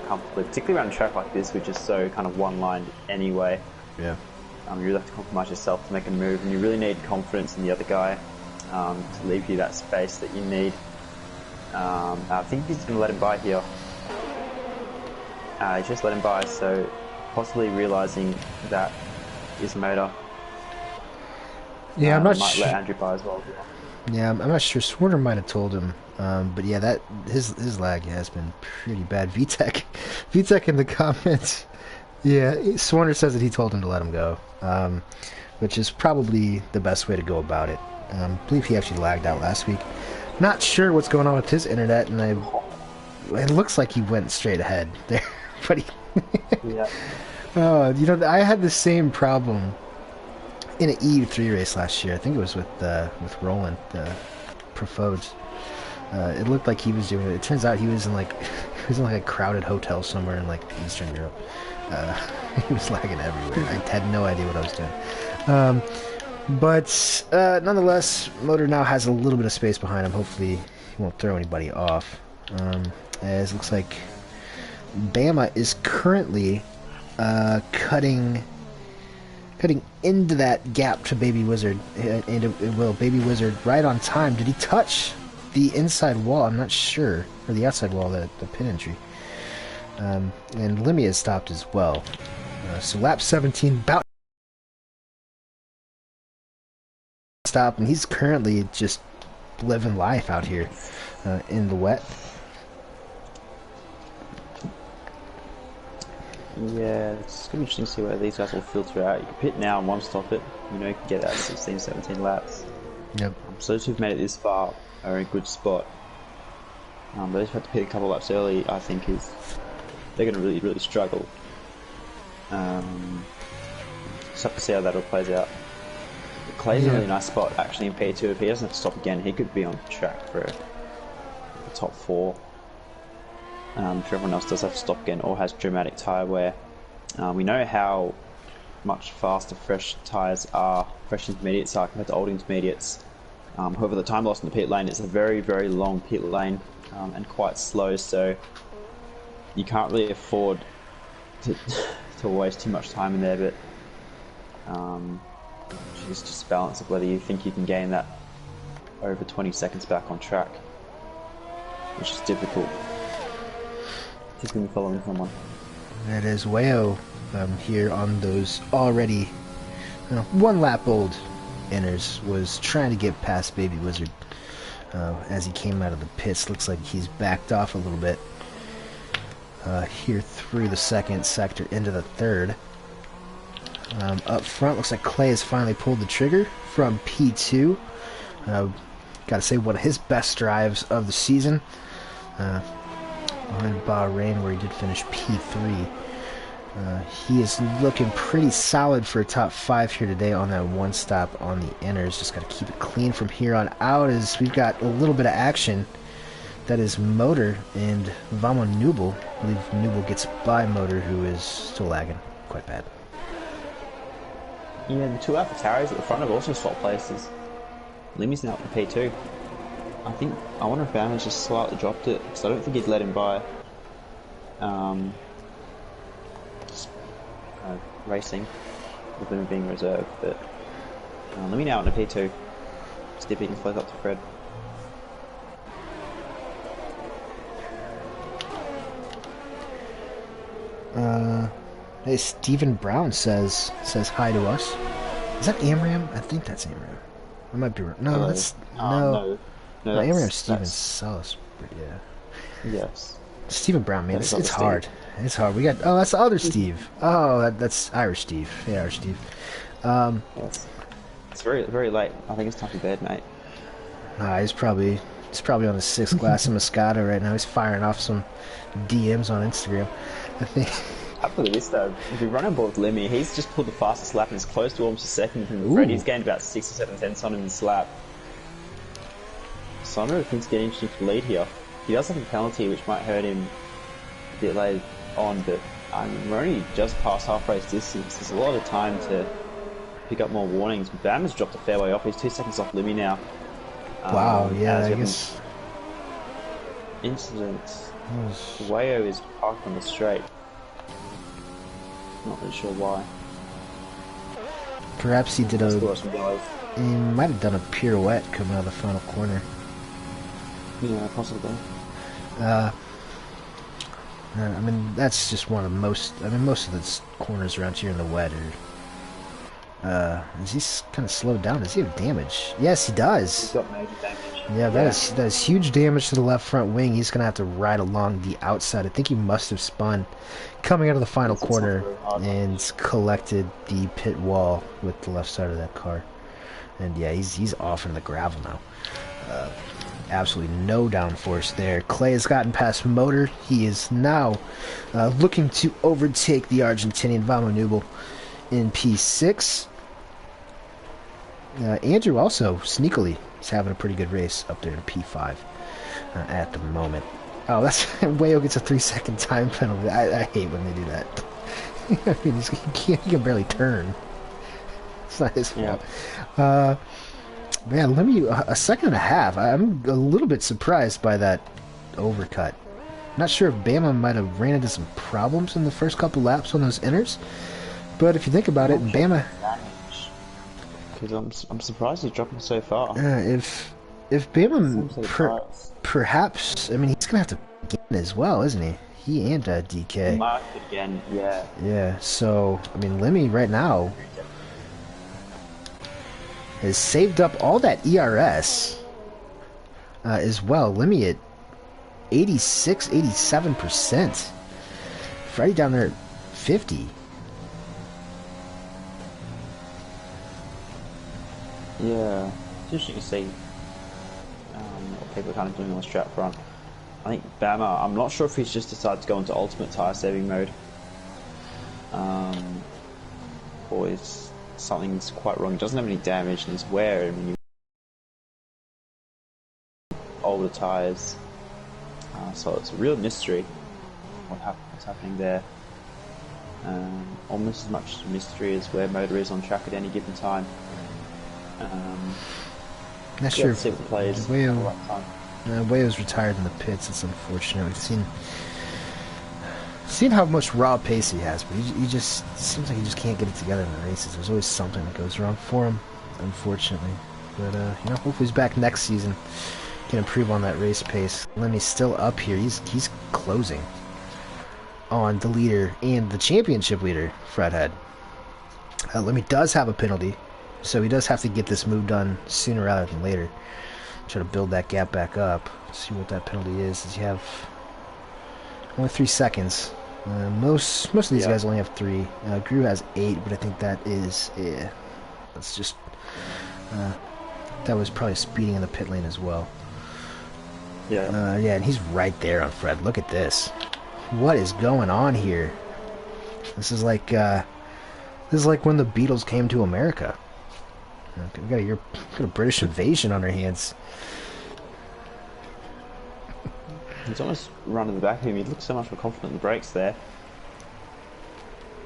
comfortably, particularly around a track like this, which is so kind of one-lined anyway. Yeah. You really have to compromise yourself to make a move, and you really need confidence in the other guy to leave you that space that you need. I think he's going to let him by here. He just let him by, so possibly realising that his motor. Yeah, I'm not might sure. let Andrew by as well. Yeah, I'm not sure. Swarner might have told him, but yeah, that his lag has been pretty bad. VTech in the comments. Yeah, Swarner says that he told him to let him go, which is probably the best way to go about it. I believe he actually lagged out last week. Not sure what's going on with his internet, and it looks like he went straight ahead there, but he. Yeah. Oh, you know, I had the same problem in an EU3 race last year. I think it was with Roland Profodes. It looked like he was doing it. It turns out he was in like a crowded hotel somewhere in like Eastern Europe. He was lagging everywhere. I had no idea what I was doing. But nonetheless, Motor now has a little bit of space behind him. Hopefully, he won't throw anybody off. As it looks like Bama is currently cutting into that gap to Baby Wizard, and it will. Baby Wizard right on time. Did he touch the inside wall? I'm not sure, or the outside wall, the pin entry. And Lemmy has stopped as well. So lap 17, about stop, and he's currently just living life out here in the wet. Yeah, it's going to be interesting to see where these guys will filter out. You can pit now and one-stop it. You know you can get out 16, 17 laps. Yep. So those who've made it this far are in a good spot. But those who have to pit a couple laps early, I think they're going to really, really struggle. Just have to see how that all plays out. Clay's in a really nice spot actually in P2. If he doesn't have to stop again, he could be on track for the top 4. If everyone else does have to stop again or has dramatic tyre wear. We know how much faster fresh tyres are, fresh intermediates are compared to old intermediates. However, the time lost in the pit lane is a very, very long pit lane and quite slow, so you can't really afford to waste too much time in there, but it's just a balance of whether you think you can gain that over 20 seconds back on track, which is difficult. He's going to be following someone. That is Wayo here on those already 1 lap old inners, was trying to get past Baby Wizard as he came out of the pits. Looks like he's backed off a little bit here through the second sector into the third. Up front, looks like Clay has finally pulled the trigger from P2. Gotta say, one of his best drives of the season. Behind Bahrain, where he did finish P3. He is looking pretty solid for a top 5 here today on that one stop on the inners. Just got to keep it clean from here on out, as we've got a little bit of action. That is Motor and Vamo Nubel. I believe Nubel gets by Motor, who is still lagging quite bad. Yeah, the 2 AlphaTauris at the front have also swapped places. Limmy's now up to P2. I wonder if Bama's just slightly dropped it, because I don't think he'd let him by. Just racing with him being reserved, but Lemmy now on a P2. See if he can close up to Fred. Hey, Stephen Brown says hi to us. Is that Amram? I think that's Amram. I might be wrong. No, that's no. No, Amram Steven Salas. Yeah. Yes. Stephen Brown, man, it's hard. It's hard. We got that's the other Steve. Oh, that's Irish Steve. Yeah, Irish Steve. Yes. It's very, very late. I think it's time for bed, mate. He's probably on his 6th glass of Moscato right now. He's firing off some DMs on Instagram, I think. Up to this though, if we run on board with Lemmy, he's just pulled the fastest lap and is close to almost a second from Fred. He's gained about 6 or 7 tenths on him this lap. So I know things get interesting for the lead here. he does have a penalty which might hurt him a bit later on, but we're only just past half race distance. There's a lot of time to pick up more warnings. Bama's dropped a fair way off. He's 2 seconds off Limmy now. Wow, yeah, I guess. Incidents. Wayo is parked on the straight. Not really sure why. Perhaps he did he might have done a pirouette coming out of the final corner. Yeah, possibly. I mean, that's just one of most. I mean, most of the corners around here in the wet are. Is he kind of slowed down? Does he have damage? Yes, he does. He's got major damage. Yeah, that is huge damage to the left front wing. He's gonna have to ride along the outside. I think he must have spun coming out of the final corner and collected the pit wall with the left side of that car. And yeah, he's off in the gravel now. Absolutely no downforce there. Clay has gotten past Motor. He is now looking to overtake the Argentinian Vamo Nubel in P6. Andrew also sneakily is having a pretty good race up there in P5 at the moment. Oh, that's Wayo gets a 3-second time penalty. I hate when they do that. I mean, he can barely turn. It's not his fault. Man, let me a second and a half. I'm a little bit surprised by that overcut. Not sure if Bama might have ran into some problems in the first couple laps on those inners, but if you think about it, Bama. Because I'm surprised he's dropping so far. If Bama perhaps, I mean, he's gonna have to again as well, isn't he? He and DK. Marked again, yeah. Yeah. So I mean, Lemmy right now has saved up all that ERS as well. Lemmy at 86, 87%. Freddie down there at 50. Yeah, it's interesting to see what people are kind of doing on the strap front. I think Bama, I'm not sure if he's just decided to go into ultimate tyre saving mode. Or is something's quite wrong. He doesn't have any damage and his wear, and when you older tyres. So it's a real mystery what's happening there. Almost as much a mystery as where Motor is on track at any given time. Not sure if Wayo's retired in the pits. It's unfortunate. We've seen how much raw pace he has, but he just seems like he just can't get it together in the races. There's always something that goes wrong for him, unfortunately. But you know, hopefully he's back next season, can improve on that race pace. Lemmy's still up here. He's closing on the leader and the championship leader, Fred Head. Lemmy does have a penalty, so he does have to get this move done sooner rather than later. Try to build that gap back up. See what that penalty is. You have only 3 seconds. Most of these guys only have 3. Gru has 8, but I think that is that's just that was probably speeding in the pit lane as well. Yeah. Yeah, and he's right there on Fred. Look at this. What is going on here? This is like when the Beatles came to America. We got a British invasion on our hands. He's almost run in the back of him. He looks so much more confident in the brakes there.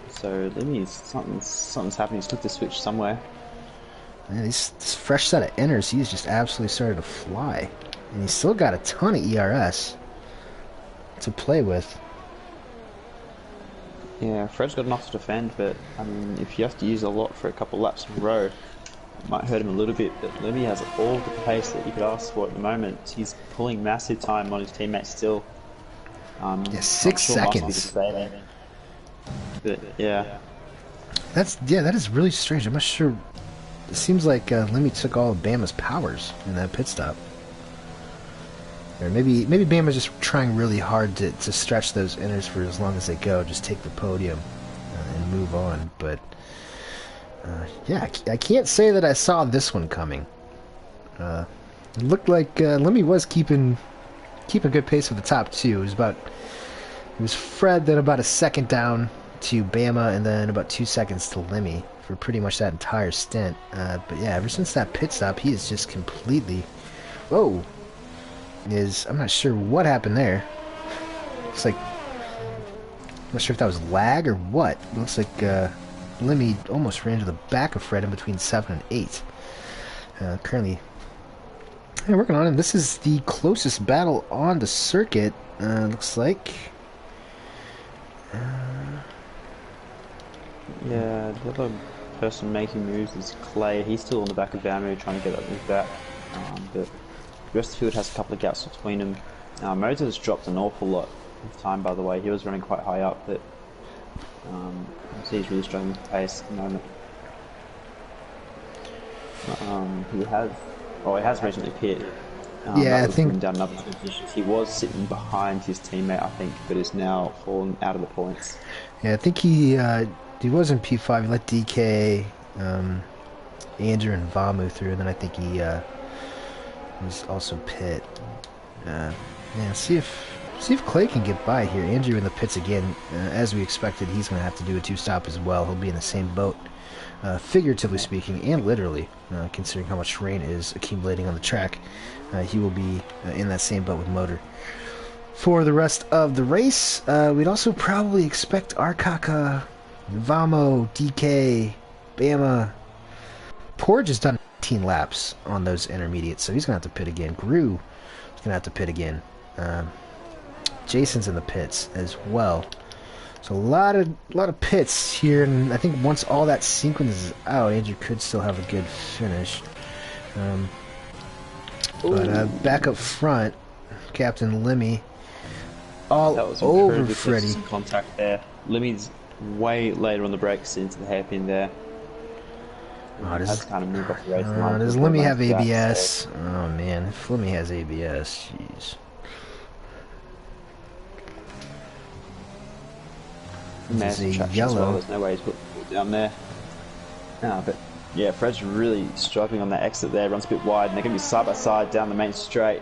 So Limmy's something's happening. He's flipped the switch somewhere. Man, this fresh set of inners, he's just absolutely started to fly, and he's still got a ton of ERS to play with. Yeah, Fred's got enough to defend, but I mean, if you have to use a lot for a couple laps in a row, it might hurt him a little bit. But Lemmy has all the pace that you could ask for at the moment. He's pulling massive time on his teammates still. Yeah, 6 seconds. But yeah, that is really strange. I'm not sure. It seems like Lemmy took all of Bama's powers in that pit stop. Or maybe Bama's just trying really hard to stretch those inners for as long as they go, just take the podium and move on. But yeah, I can't say that I saw this one coming. It looked like Lemmy was keeping good pace with the top two. It was Fred, then about a second down to Bama, and then about 2 seconds to Lemmy for pretty much that entire stint. But yeah, ever since that pit stop, he is just completely... Whoa! is, I'm not sure what happened there. Looks like, I'm not sure if that was lag or what. It looks like Lemmy almost ran to the back of Fred in between 7 and 8. Currently working on it. This is the closest battle on the circuit, looks like. Yeah, the other person making moves is Clay. He's still on the back of Vamu trying to get that move back. But the rest of the field has a couple of gaps between them. Moses has dropped an awful lot of time, by the way. He was running quite high up, but he's really struggling with the pace at the moment. He has recently pitted. Yeah, I think down another positions. He was sitting behind his teammate, I think, but is now fallen out of the points. Yeah, I think he was in P5. He let DK, Andrew, and Vamu through, and then I think he was also pit. Yeah, see if Clay can get by here. Andrew in the pits again, as we expected. He's going to have to do a 2-stop as well. He'll be in the same boat, figuratively speaking, and literally, considering how much rain is accumulating on the track. He will be in that same boat with Motor. For the rest of the race, we'd also probably expect Arkaka, Vamo, DK, Bama. Porge has done 18 laps on those intermediates, so he's going to have to pit again. Gru is going to have to pit again. Jason's in the pits as well. So a lot of pits here, and I think once all that sequence is out, Andrew could still have a good finish. But back up front, Captain Lemmy all over Freddy. Some contact there. Lemmy's way later on the brakes into the hairpin there. Has kind of moved off the race line. Does Lemmy have ABS? Oh man, if Lemmy has ABS, jeez. This is a yellow. Well. There's no way he's put it down there. No, but yeah, Fred's really struggling on that exit there. Runs a bit wide, and they're going to be side by side down the main straight.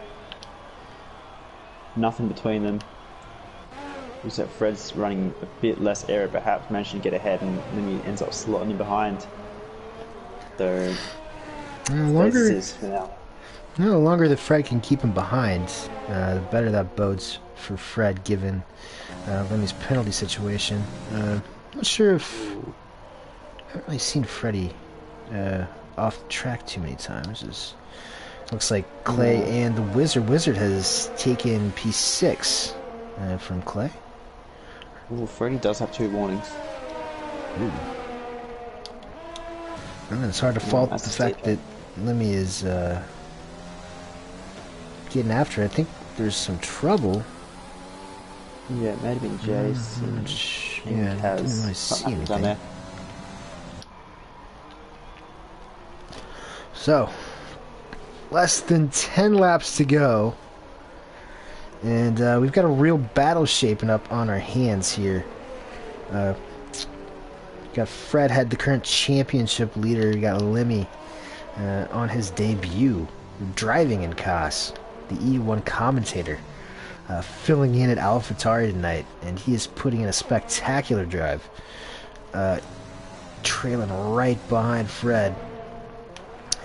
Nothing between them. Looks like Fred's running a bit less area, perhaps managing to get ahead, and then he ends up slotting in behind. So, no longer that Fred can keep him behind, the better that bodes for Fred, given Lemmy's penalty situation. Not sure if I haven't really seen Freddy off the track too many times. Looks like Clay and the Wizard. Wizard has taken P6 from Clay. Well, Freddy does have 2 warnings. Ooh. And it's hard to fault the fact that Lemmy is getting after it. I think there's some trouble. Yeah, it might have been Jason. Yeah, I didn't really see anything. There. So, less than 10 laps to go. And we've got a real battle shaping up on our hands here. Got Fred Head, the current championship leader. You got Lemmy on his debut, driving in COS, the E1 commentator, filling in at AlphaTauri tonight, and he is putting in a spectacular drive, trailing right behind Fred.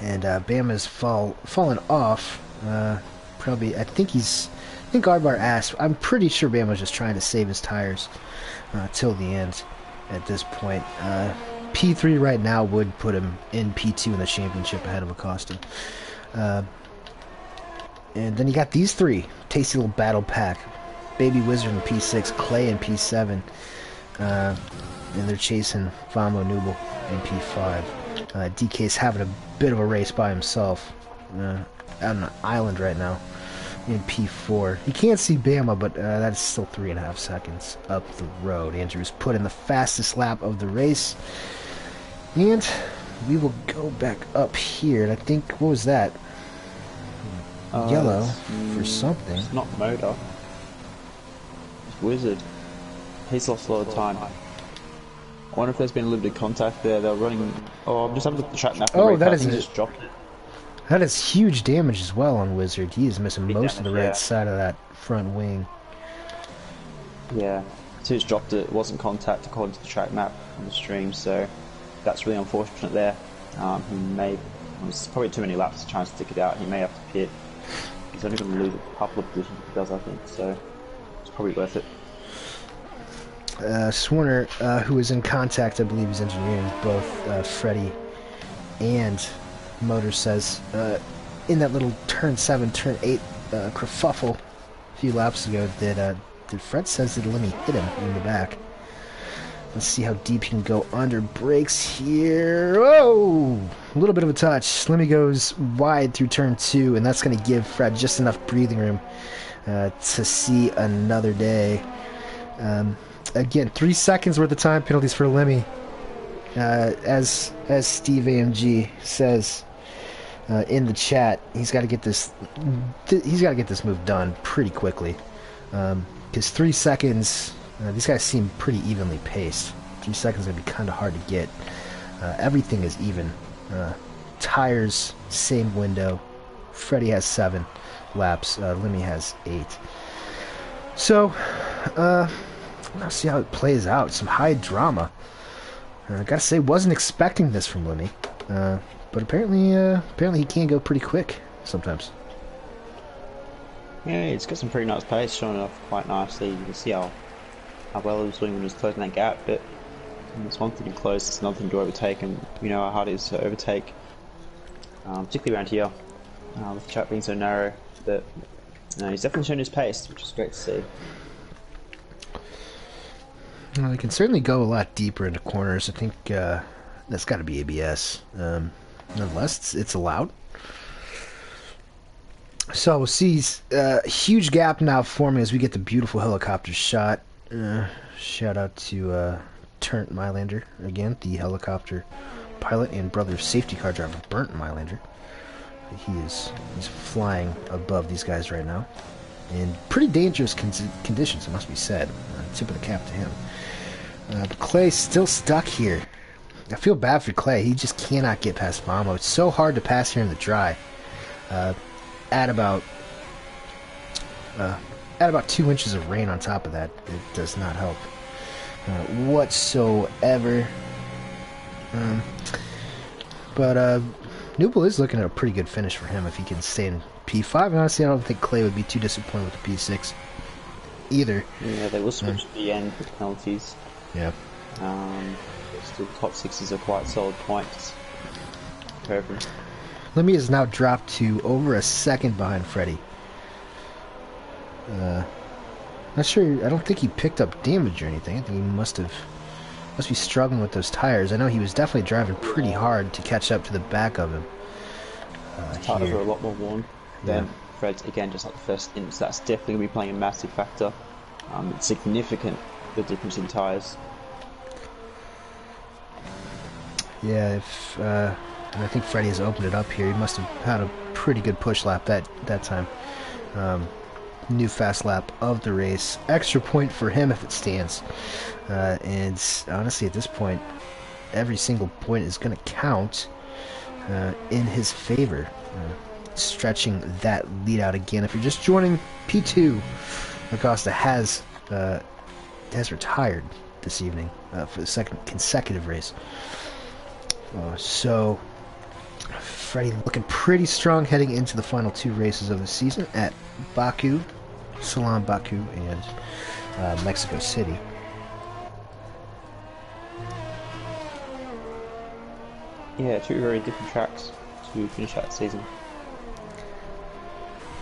And Bama's fallen off. Probably, I think Ardbar asked. I'm pretty sure Bama's just trying to save his tires till the end. At this point, P3 right now would put him in P2 in the championship ahead of Acosta. And then you got these 3 tasty little battle pack: Baby Wizard in P6, Clay in P7, and they're chasing Vamo Nubel in P5. DK's having a bit of a race by himself out on an island right now in P4. You can't see Bama, but that's still 3.5 seconds up the road. Andrew's put in the fastest lap of the race, and we will go back up here. And I think, what was that? Yellow for something. It's not Motor. It's Wizard. He's lost a lot of time. I wonder if there's been a little bit of contact there. They're running. Oh, I'm just having the track map. Oh, that is just dropped it. That is huge damage as well on Wizard. He is missing most of the right side of that front wing. Yeah, so he's dropped it. It wasn't contact according to the track map on the stream, so that's really unfortunate there. He may. There's probably too many laps to try and stick it out. He may have to pit. he's only going to lose a couple of positions if he does, I think, so it's probably worth it. Swarner, who is in contact, I believe he's engineering both Freddie and Motor, says in that little turn 7, turn 8 kerfuffle a few laps ago, did Fred says that Lemmy hit him in the back. Let's see how deep he can go under brakes here. Oh, a little bit of a touch. Slimmy goes wide through turn 2, and that's going to give Fred just enough breathing room to see another day. Again, 3 seconds worth of time penalties for Lemmy. As Steve AMG says in the chat, he's got to get this. He's got to get this move done pretty quickly. Because 3 seconds. These guys seem pretty evenly paced. 3 seconds is going to be kind of hard to get. Everything is even. Tires, same window. Freddie has 7 laps. Lemmy has 8. So, let's see how it plays out. Some high drama. I gotta say, wasn't expecting this from Lemmy. But apparently he can go pretty quick sometimes. Yeah, he's got some pretty nice pace, showing off quite nicely. You can see how well he was doing when he was closing that gap, but it's one thing to close, it's another thing to overtake, and we know how hard it is to overtake, particularly around here, with the track being so narrow. But he's definitely shown his pace, which is great to see. Well, they can certainly go a lot deeper into corners. I think that's got to be ABS. Nonetheless, it's allowed. So we'll see huge gap now forming as we get the beautiful helicopter shot. Shout out to Turnt Mylander again, the helicopter pilot and brother of safety car driver Burnt Mylander. He's flying above these guys right now in pretty dangerous conditions, it must be said. Tip of the cap to him. But Clay's still stuck here. I feel bad for Clay. He just cannot get past Mamo. It's so hard to pass here in the dry. At about 2 inches of rain on top of that, it does not help whatsoever. But Newell is looking at a pretty good finish for him if he can stay in P5. And honestly, I don't think Clay would be too disappointed with the P6 either. Yeah, they will switch at the end with penalties. Yeah. Still, top 6s are quite solid points. Perfect. Lemmy has now dropped to over a second behind Freddie. Not sure. I don't think he picked up damage or anything. I think he must be struggling with those tires. I know he was definitely driving pretty hard to catch up to the back of him. Tires are a lot more worn than Fred's. Again, just like the first instance, that's definitely going to be playing a massive factor. It's significant, the difference in tires. Yeah, and I think Freddie has opened it up here. He must have had a pretty good push lap that time. New fast lap of the race. Extra point for him if it stands. And honestly, at this point, every single point is going to count in his favor. Stretching that lead out again. If you're just joining P2, Acosta has retired this evening for the second consecutive race. So Freddie looking pretty strong heading into the final 2 races of the season at Baku, Salon Baku, and Mexico City. Yeah, 2 very different tracks to finish that season.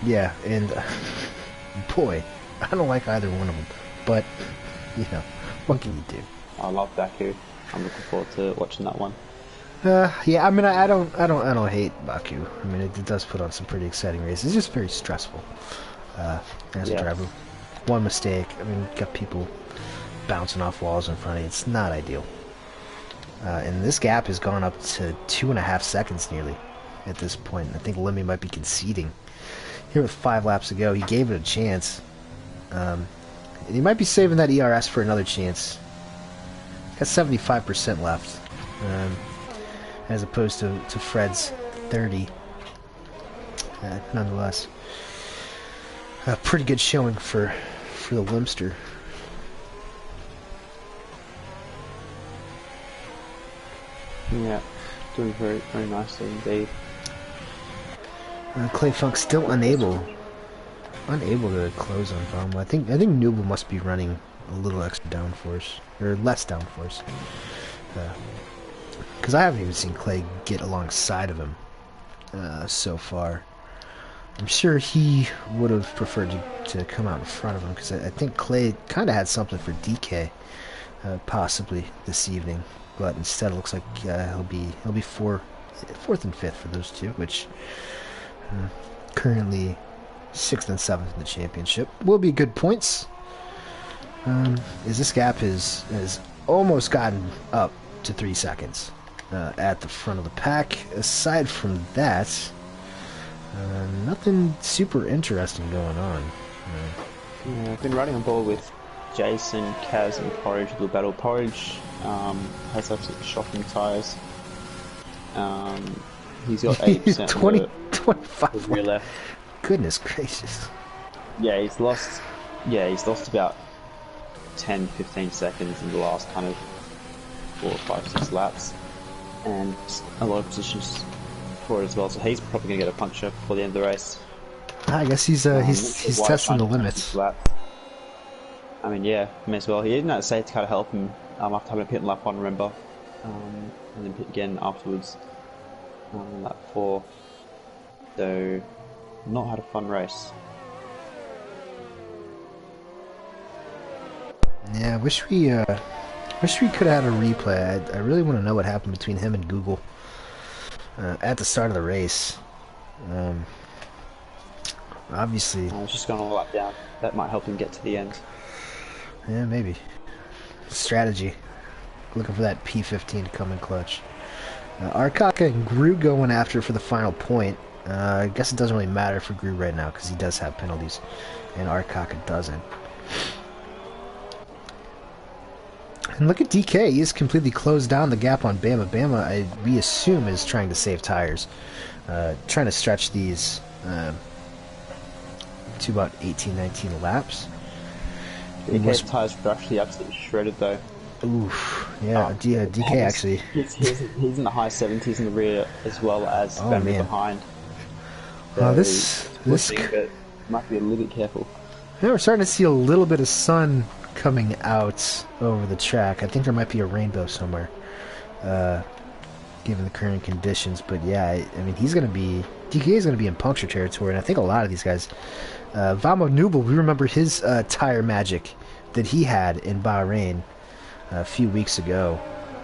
Yeah, and boy, I don't like either one of them, but you know, what can you do? I love Baku. I'm looking forward to watching that one. Yeah, I mean, I don't hate Baku. I mean, it does put on some pretty exciting races. It's just very stressful as a driver. One mistake, I mean, got people bouncing off walls in front of you. It's not ideal. And this gap has gone up to 2.5 seconds nearly at this point. I think Lemmy might be conceding here with 5 laps to go. He gave it a chance. And he might be saving that ERS for another chance. Got 75% left. As opposed to Fred's 30. Nonetheless, a pretty good showing for the Limster. Yeah, doing very, very nicely indeed. Clay Funk still unable unable to close on Vamo. I think Nubel must be running a little extra downforce, or less downforce. Because I haven't even seen Clay get alongside of him so far. I'm sure he would have preferred to come out in front of him, because I think Clay kind of had something for DK, possibly this evening. But instead, it looks like he'll be fourth and fifth for those two, which currently 6th and 7th in the championship will be good points. As this gap has almost gotten up to 3 seconds at the front of the pack. Aside from that, nothing super interesting going on. Yeah, I've been riding on board with Jason, Kaz, and Porridge. A little battle. Porridge has absolutely shocking tyres. He's got 8% 25 rear left. Goodness gracious. Yeah, he's lost about 10-15 seconds in the last kind of 4, 5, 6 laps, and a lot of positions for it as well. So he's probably going to get a puncture before the end of the race. I guess he's testing the limits. I mean, yeah, may as well. He didn't have to say to kind of help him after having a pit in lap 1, remember, and then pit again afterwards on lap 4. So not had a fun race. Yeah, wish we could have had a replay. I really want to know what happened between him and Google at the start of the race. Obviously, I was just going a lap down. That might help him get to the end. Yeah, maybe. Strategy. Looking for that P15 to come in clutch. Arcaka and Gru going after for the final point. I guess it doesn't really matter for Gru right now because he does have penalties, and Arcaka doesn't. And look at DK. He has completely closed down the gap on Bama. Bama, we assume, is trying to save tires. Trying to stretch these to about 18, 19 laps. DK's tires were actually absolutely shredded though. Oof. Yeah, DK actually. He's in the high 70s in the rear as well as Bama behind. So this might be a little bit careful. Yeah, we're starting to see a little bit of sun coming out over the track. I think there might be a rainbow somewhere, given the current conditions. But yeah, I mean, DK is going to be in puncture territory, and I think a lot of these guys, Vamo Nubel, we remember his tire magic that he had in Bahrain a few weeks ago,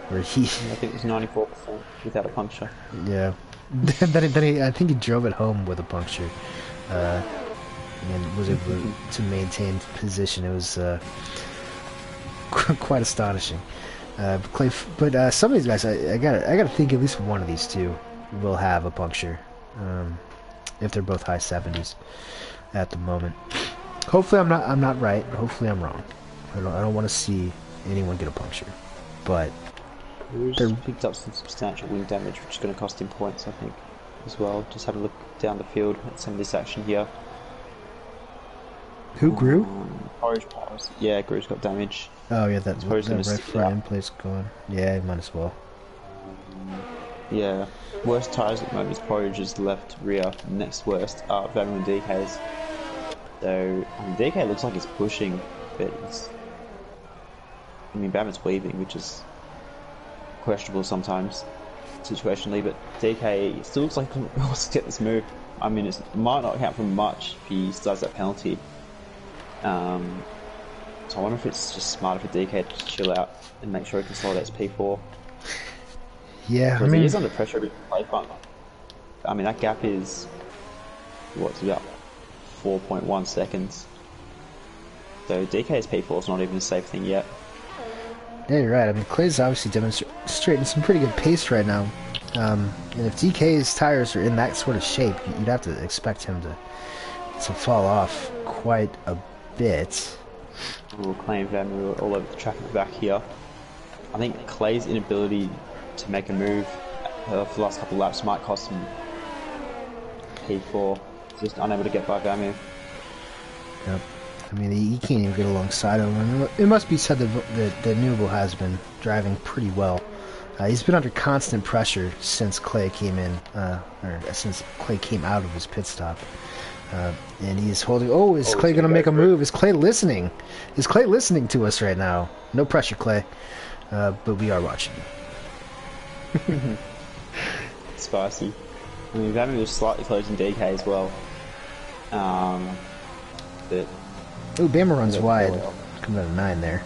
where I think it was 94% without a puncture. Yeah. then I think he drove it home with a puncture, and was able to maintain position. It was quite astonishing. But some of these guys, I gotta think at least one of these two will have a puncture, if they're both high 70s at the moment. Hopefully I'm not right. Hopefully I'm wrong. I don't want to see anyone get a puncture, but He's picked up some substantial wing damage, which is going to cost him points, I think, as well. Just having a look down the field at some of this action here. Who Gru? Orange powers. Yeah, Gru's got damage. Oh yeah, that right front end plate's gone. Yeah, might as well. Yeah, worst tires at the moment is Porridge's left rear. Next worst are Vamo and DK's. So DK looks like he's pushing, but Bama's weaving, which is questionable sometimes, situationally, but DK still looks like he wants to get this move. I mean, it might not count for much if he does that penalty. So I wonder if it's just smarter for DK to chill out and make sure he consolidates P4. Yeah, because he is under pressure to play fun. I mean, that gap is what's about 4.1 seconds. So DK's P4 is not even a safe thing yet. Yeah, you're right. I mean, Clay's obviously demonstrating some pretty good pace right now. And if DK's tires are in that sort of shape, you'd have to expect him to fall off quite a bit. We'll claim Vamo all over the track at the back here. I think Clay's inability to make a move for the last couple of laps might cost him P4. Just unable to get by Vamo. Yep. I mean, he can't even get alongside him. It must be said that Nubel has been driving pretty well. He's been under constant pressure since Clay came in, or since Clay came out of his pit stop. And he's holding... Oh, is Clay going to make a move? Is Clay listening? Is Clay listening to us right now? No pressure, Clay. But we are watching. Spicy. I mean, Vammy was slightly closing DK as well. But... Ooh, Bama runs wide. Coming out of 9 there.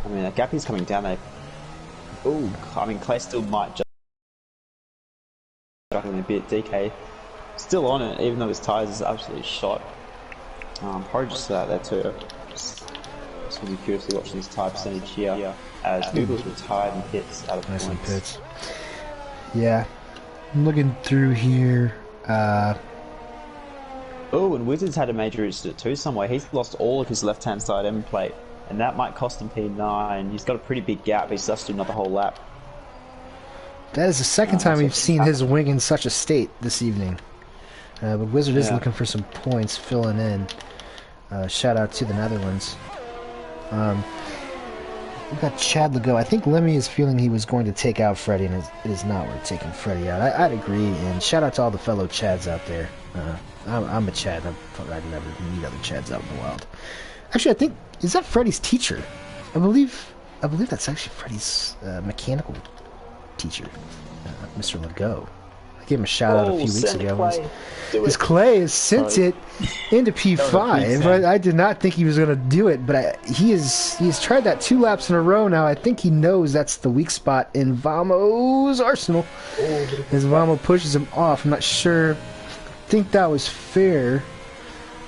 I mean, that Gappy's coming down there. Ooh, I mean, Clay still might just struggling a bit. DK still on it, even though his tires is absolutely shot. Probably just there too. Just really curiously watching his tire percentage here as Noodles retired and hits out of nice points. Pits. Yeah, I'm looking through here. Oh, and Wizards had a major incident too somewhere. He's lost all of his left-hand side end plate, and that might cost him P9. He's got a pretty big gap. He's just doing another whole lap. That is the second time we've seen his wing in such a state this evening. But Wizard is looking for some points, filling in. Shout out to the Netherlands. We've got Chad Legault. I think Lemmy is feeling he was going to take out Freddie, and it is not worth taking Freddie out. I'd agree, and shout out to all the fellow Chads out there. I'm a Chad. I'd never meet other Chads out in the wild. Actually, I think, is that Freddie's teacher? I believe that's actually Freddie's mechanical teacher, Mr. Legault. I gave him a shout out a few weeks ago. His Clay has sent it into P5. I did not think he was going to do it, but he's tried that 2 laps in a row now. I think he knows that's the weak spot in Vamo's arsenal. As Vamo pushes him off, I'm not sure. I think that was fair.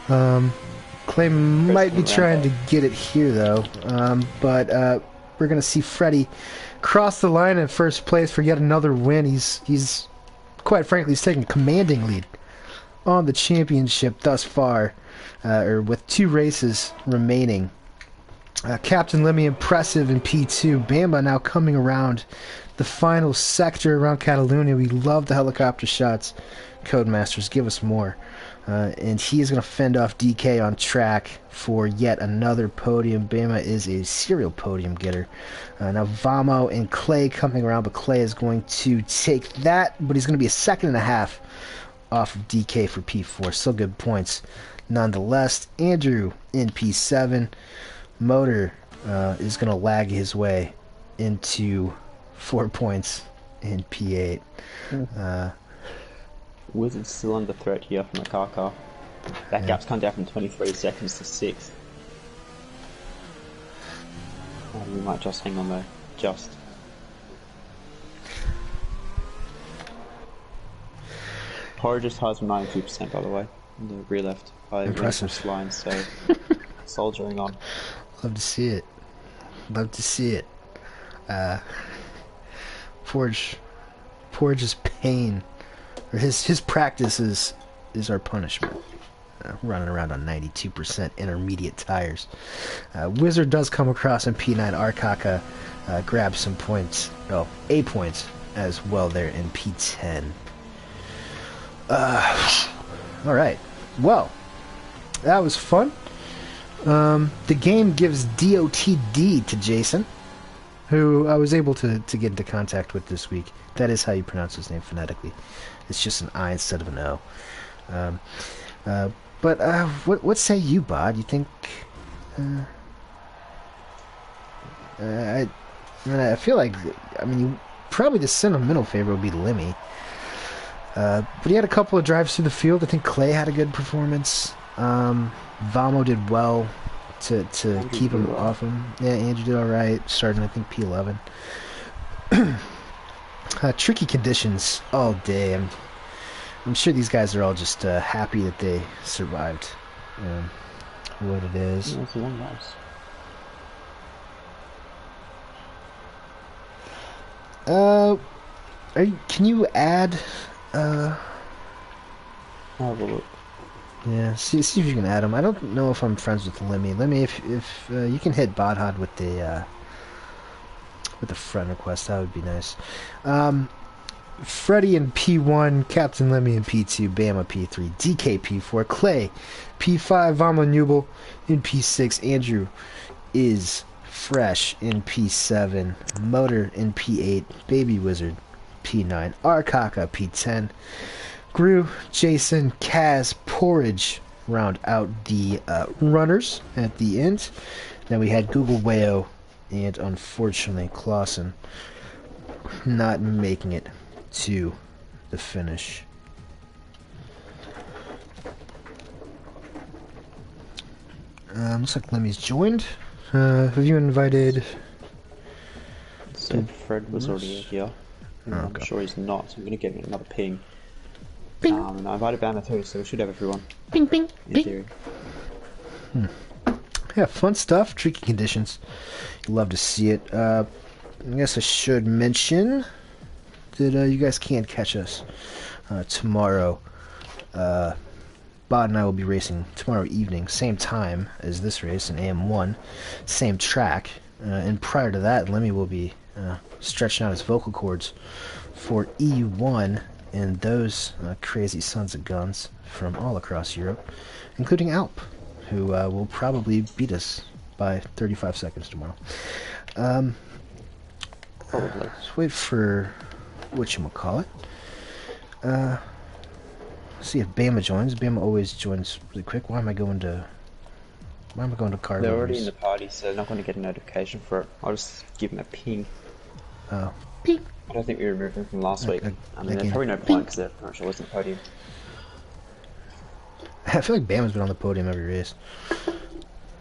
Clay might be trying to get it here, though. But we're going to see Freddie cross the line in first place for yet another win. He's quite frankly, he's taking a commanding lead on the championship thus far, or with 2 races remaining. Captain Lemmy impressive in P2. Bamba now coming around the final sector around Catalunya. We love the helicopter shots. Codemasters, give us more. And he is going to fend off DK on track for yet another podium. Bama is a serial podium getter. Now Vamo and Clay coming around, but Clay is going to take that, but he's going to be a second and a half off of DK for P4. Still good points nonetheless. Andrew in P7. Motor is going to lag his way into 4 points in P8. Wizards still under threat here from the car. That gap's come down from 23 seconds to 6. Oh, we might just hang on though. Just. Porridge's tires were 92% by the way. In the rear left. Impressive line, so soldiering on. Love to see it. Love to see it. Porridge's pain. Or his practice is our punishment. Running around on 92% intermediate tires. Wizard does come across in P9. Arkaka grabs some points. Oh, 8 points as well there in P10. Alright. Well, that was fun. The game gives DOTD to Jason, who I was able to get into contact with this week. That is how you pronounce his name phonetically. It's just an I instead of an O. But what say you, Bod? You think? I feel like probably the sentimental favorite would be Lemmy. But he had a couple of drives through the field. I think Clay had a good performance. Vamo did well to keep him off him. Yeah, Andrew did all right, starting I think P11. Tricky conditions all day. I'm sure these guys are all just happy that they survived. What it is. Yeah, it's a long race. Can you add? I'll have a look. Yeah, see if you can add him. I don't know if I'm friends with Lemmy. Lemmy, if you can hit Bodhod with the friend request, that would be nice. Freddie in P1, Captain Lemmy in P2, Bama P3, DK P4, Clay P5, Vamo Nubel in P6, Andrew is fresh in P7, Motor in P8, Baby Wizard P9, Arkaka P10, Gru, Jason, Kaz, Porridge round out the runners at the end. Then we had Google Wayo and unfortunately Clausen not making it to the finish. Looks like Lemmy's joined. Have you invited? So Fred was already here. I'm sure he's not, so I'm going to give him another ping. Ping. And I invited Banner too, so we should have everyone. Ping, ping, In ping. theory. Yeah, fun stuff. Tricky conditions. You love to see it. I guess I should mention that you guys can't catch us tomorrow. Bod and I will be racing tomorrow evening, same time as this race in AM1, same track. And prior to that, Lemmy will be stretching out his vocal cords for E1 and those crazy sons of guns from all across Europe, including Alp, who will probably beat us by 35 seconds tomorrow. Probably. Let's wait for whatchamacallit. See if Bama joins. Bama always joins really quick. Why am I going to car? They're already in the party, so they're not going to get a notification for it. I'll just give them a ping. Oh. Ping. I don't think we removed them from last week. I mean, there's again. probably no point because they're pretty sure wasn't the podium. I feel like Bama's been on the podium every race.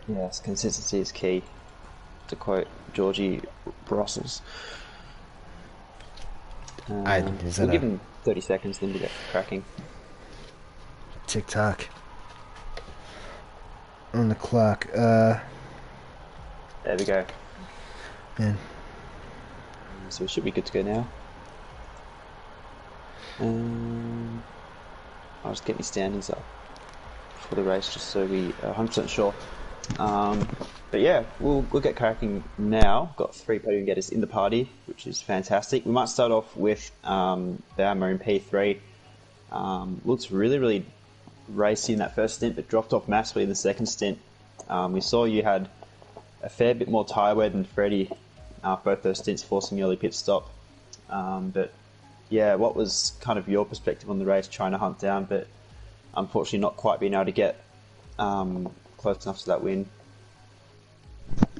Yes, consistency is key, to quote Georgie Brussels. We'll give them 30 seconds, then we get cracking. TikTok on the clock. There we go. Man. So we should be good to go now. I'll just get my standings up for the race just so we are 100% sure. But yeah, we'll get cracking now. Got 3 podium getters in the party, which is fantastic. We might start off with Baumer in P3. Looks really racy in that first stint, but dropped off massively in the second stint. We saw you had a fair bit more tyre wear than Freddie, both those stints forcing the early pit stop. But yeah, what was kind of your perspective on the race, trying to hunt down, but unfortunately not quite being able to get close enough to that win?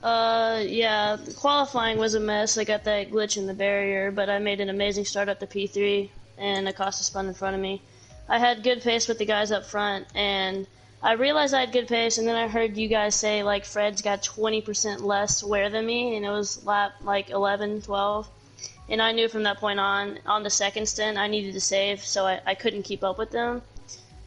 Yeah, qualifying was a mess. I got that glitch in the barrier, but I made an amazing start up the P3, and Acosta spun in front of me. I had good pace with the guys up front, and I realized I had good pace, and then I heard you guys say, like, Fred's got 20% less wear than me, and it was lap, like, 11, 12. And I knew from that point on the second stint, I needed to save, so I couldn't keep up with them.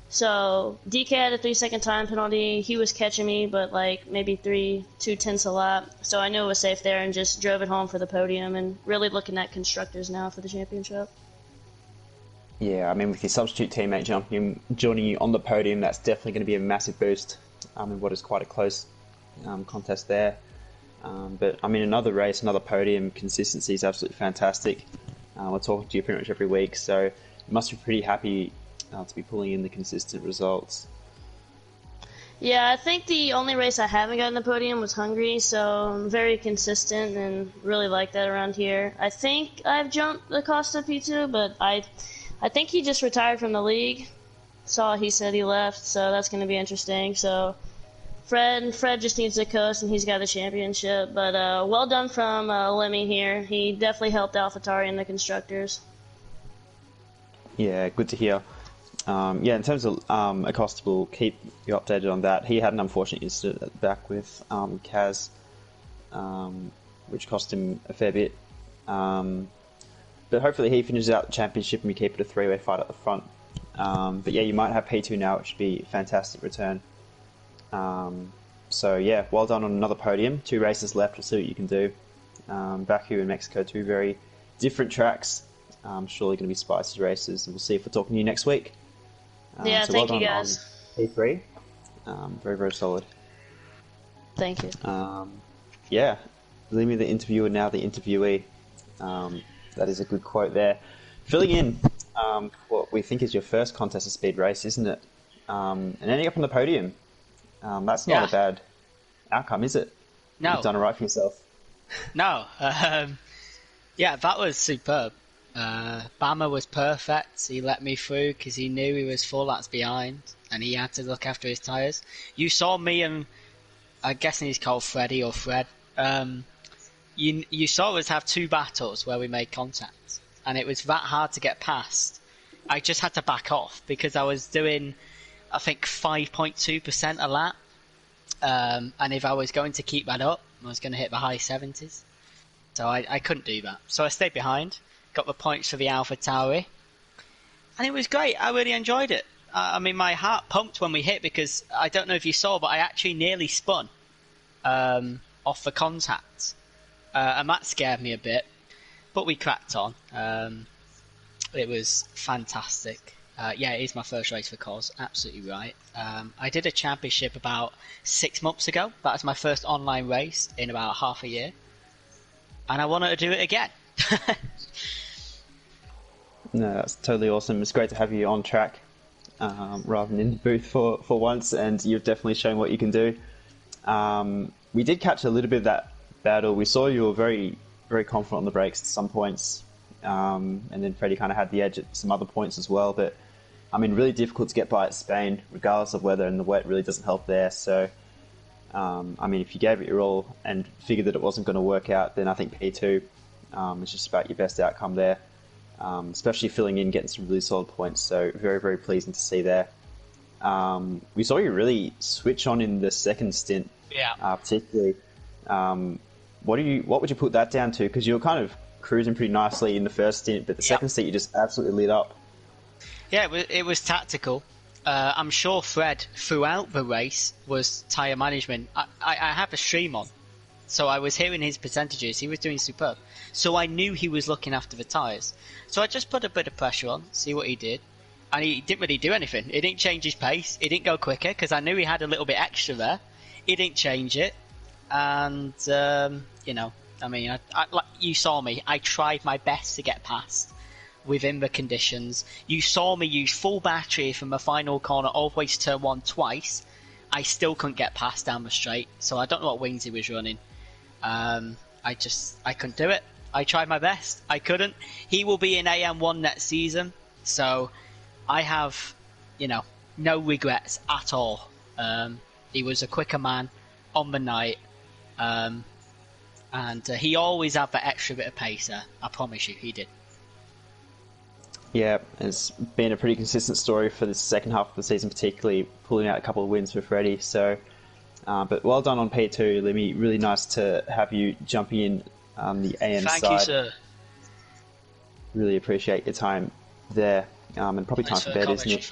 So DK had a 3-second time penalty. He was catching me, but like maybe 2/10 a lap. So I knew it was safe there and just drove it home for the podium and really looking at constructors now for the championship. Yeah, I mean, with your substitute teammate joining you on the podium, that's definitely going to be a massive boost in what is quite a close contest there. But I mean, another race, another podium, consistency is absolutely fantastic. We're talking to you pretty much every week, so you must be pretty happy to be pulling in the consistent results. Yeah, I think the only race I haven't gotten the podium was Hungary, so I'm very consistent and really like that around here. I think I've jumped Acosta P2, but I think he just retired from the league. He said he left, so that's going to be interesting. So Fred just needs to coast, and he's got the championship. But well done from Lemmy here. He definitely helped AlphaTauri in the constructors. Yeah, good to hear. Yeah, in terms of Acosta, we'll keep you updated on that. He had an unfortunate incident at the back with Kaz, which cost him a fair bit. But hopefully he finishes out the championship and we keep it a 3-way fight at the front. But yeah, you might have P2 now, which would be a fantastic return. So yeah, well done on another podium. 2 races left, we'll see what you can do. Baku and Mexico, 2 very different tracks. Surely going to be spicy races, and we'll see if we're talking to you next week. Yeah, so thank well you done guys. On P3. Very, very solid. Thank you. Yeah, leave me the interviewer, now the interviewee. That is a good quote there. Filling in what we think is your first contest of speed race, isn't it? And ending up on the podium. That's not a bad outcome, is it? No. You've done it right for yourself. No. Yeah, that was superb. Bama was perfect. He let me through because he knew he was 4 laps behind and he had to look after his tyres. You saw me and I'm guessing he's called Freddie or Fred. You saw us have 2 battles where we made contact, and it was that hard to get past. I just had to back off because I was doing, I think, 5.2% a lap, and if I was going to keep that up, I was going to hit the high 70s. So I couldn't do that. So I stayed behind, got the points for the Alpha Tauri, and it was great. I really enjoyed it. I mean, my heart pumped when we hit because I don't know if you saw, but I actually nearly spun off the contact. And that scared me a bit, but we cracked on. It was fantastic. Yeah, it is my first race for COS, absolutely right. I did a championship about 6 months ago. That was my first online race in about half a year. And I wanted to do it again. No, that's totally awesome. It's great to have you on track rather than in the booth for once, and you've definitely shown what you can do. We did catch a little bit of that battle. We saw you were very, very confident on the brakes at some points, and then Freddie kind of had the edge at some other points as well. But I mean, really difficult to get by at Spain, regardless of weather, and the wet really doesn't help there. So, I mean, if you gave it your all and figured that it wasn't going to work out, then I think P2 is just about your best outcome there, especially filling in, getting some really solid points. So very, very pleasing to see there. We saw you really switch on in the second stint, particularly. What would you put that down to? Because you were kind of cruising pretty nicely in the first stint, but the second stint you just absolutely lit up. Yeah, it was tactical. I'm sure Fred, throughout the race, was tyre management. I have a stream on, so I was hearing his percentages. He was doing superb. So I knew he was looking after the tyres. So I just put a bit of pressure on, see what he did. And he didn't really do anything. He didn't change his pace. He didn't go quicker, because I knew he had a little bit extra there. He didn't change it. And, you know, I mean, like you saw me. I tried my best to get past within the conditions. You saw me use full battery from the final corner all the way to turn 1 twice. I still couldn't get past down the straight. So I don't know what wings he was running. I couldn't do it. I tried my best. I couldn't. He will be in AM1 next season. So I have, you know, no regrets at all. He was a quicker man on the night. And he always had that extra bit of pace there. I promise you, he did. Yeah, it's been a pretty consistent story for the second half of the season, particularly pulling out a couple of wins for Freddie. So, but well done on P2, Limmy. Really nice to have you jumping in on the AM side. Thank you, sir. Really appreciate your time there. And probably time for bed, isn't it?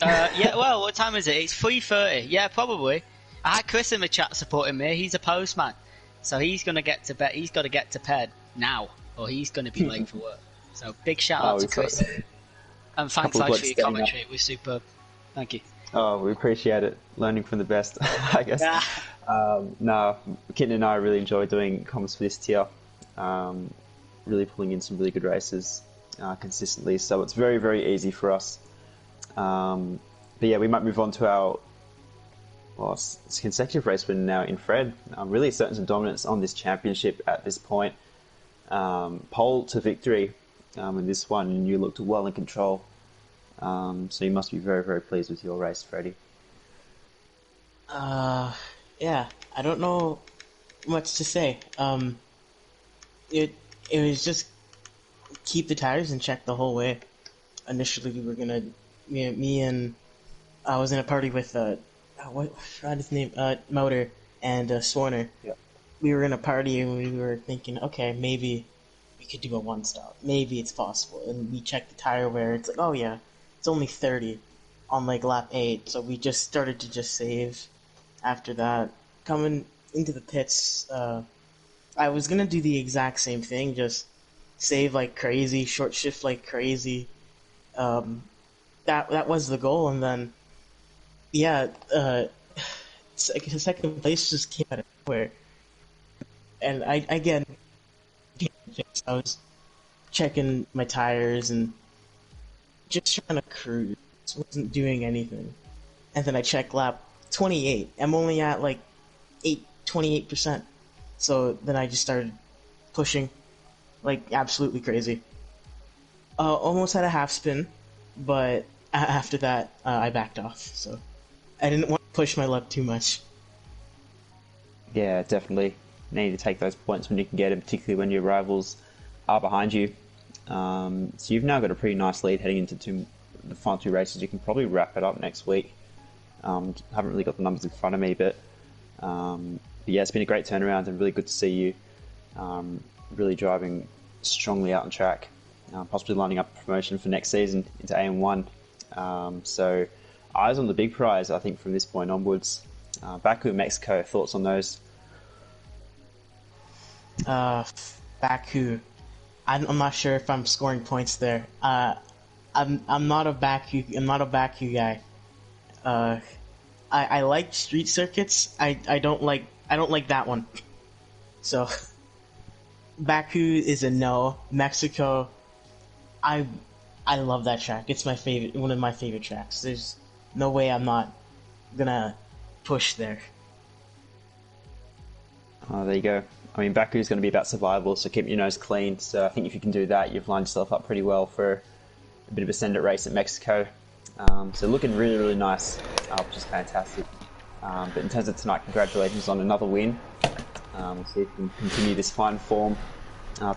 Yeah, well, what time is it? It's 3:30. Yeah, probably. I had Chris in the chat supporting me. He's a postman. So he's going to get to bed. He's got to get to bed now, or he's going to be late for work. So big shout out to Chris. And thanks, Alex, for your commentary. It was superb. Thank you. Oh, we appreciate it. Learning from the best, I guess. No, Kitten and I really enjoy doing comments for this tier. Really pulling in some really good races consistently. So it's very, very easy for us. But yeah, we might move on to our it's consecutive race win now in Fred. Really asserting some dominance on this championship at this point. Pole to victory in this one, and you looked well in control. So you must be very, very pleased with your race, Freddie. Yeah, I don't know much to say. It was just keep the tires in check the whole way. Initially, we were gonna, me and I was in a party with what his name, Motor and Swarner. Yeah. We were in a party and we were thinking, okay, maybe we could do a one stop. Maybe it's possible. And we checked the tire wear. It's like, oh yeah, it's only 30 on like lap 8. So we just started to just save. After that, coming into the pits, I was gonna do the exact same thing, just save like crazy, short shift like crazy. That was the goal, and then yeah, second place just came out of nowhere, and I was checking my tires and just trying to cruise, wasn't doing anything, and then I checked lap 28. I'm only at like 28%. So then I just started pushing like absolutely crazy. Almost had a half spin, but after that, I backed off. So I didn't want to push my luck too much. Yeah, definitely. Need to take those points when you can get them, particularly when your rivals are behind you. So you've now got a pretty nice lead heading into the final 2 races. You can probably wrap it up next week. Haven't really got the numbers in front of me, but yeah, it's been a great turnaround and really good to see you really driving strongly out on track, possibly lining up a promotion for next season into AM1. So eyes on the big prize, I think, from this point onwards. Baku, Mexico, thoughts on those? Baku. I'm not sure if I'm scoring points there. I'm not a Baku. I'm not a Baku guy. I like street circuits. I don't like that one. So Baku is a no. Mexico, I love that track. It's my favorite, one of my favorite tracks. There's no way I'm not gonna push there. Oh, there you go. I mean, Baku is going to be about survival, so keep your nose clean. So I think if you can do that, you've lined yourself up pretty well for a bit of a send-it race at Mexico. So looking really, really nice, which is fantastic. But in terms of tonight, congratulations on another win. We'll see if you can continue this fine form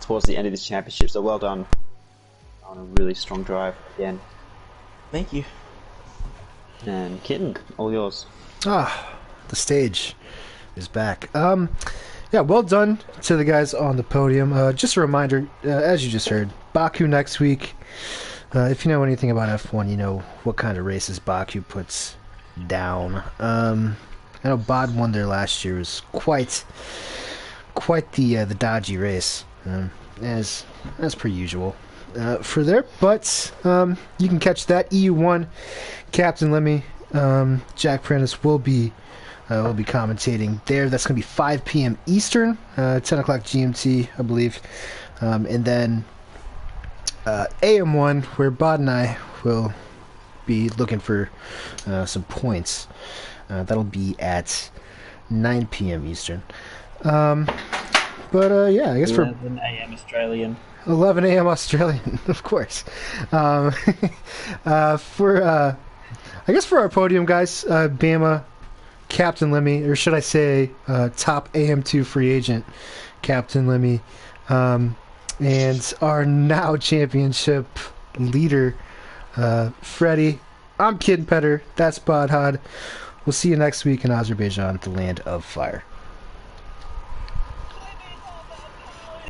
towards the end of this championship. So well done on a really strong drive again. Thank you. And Kitten, all yours. The stage is back. Yeah, well done to the guys on the podium. Just a reminder, as you just heard, Baku next week. If you know anything about F1, you know what kind of races Baku puts down. I know Bod won there last year. It was quite the dodgy race, as per usual for there. But you can catch that EU1. Captain Lemmy, Jack Prentice will be commentating there. That's going to be 5 p.m. Eastern, 10 o'clock GMT, I believe. And then AM1, where Bod and I will be looking for some points. That'll be at 9 p.m. Eastern. Yeah, I guess 11 a.m. Australian. 11 a.m. Australian, of course. I guess for our podium, guys, Bama, Captain Lemmy, or should I say top AM2 free agent, Captain Lemmy, and our now championship leader, Freddie. I'm Kid Petter. That's Bod Hod. We'll see you next week in Azerbaijan, the land of fire.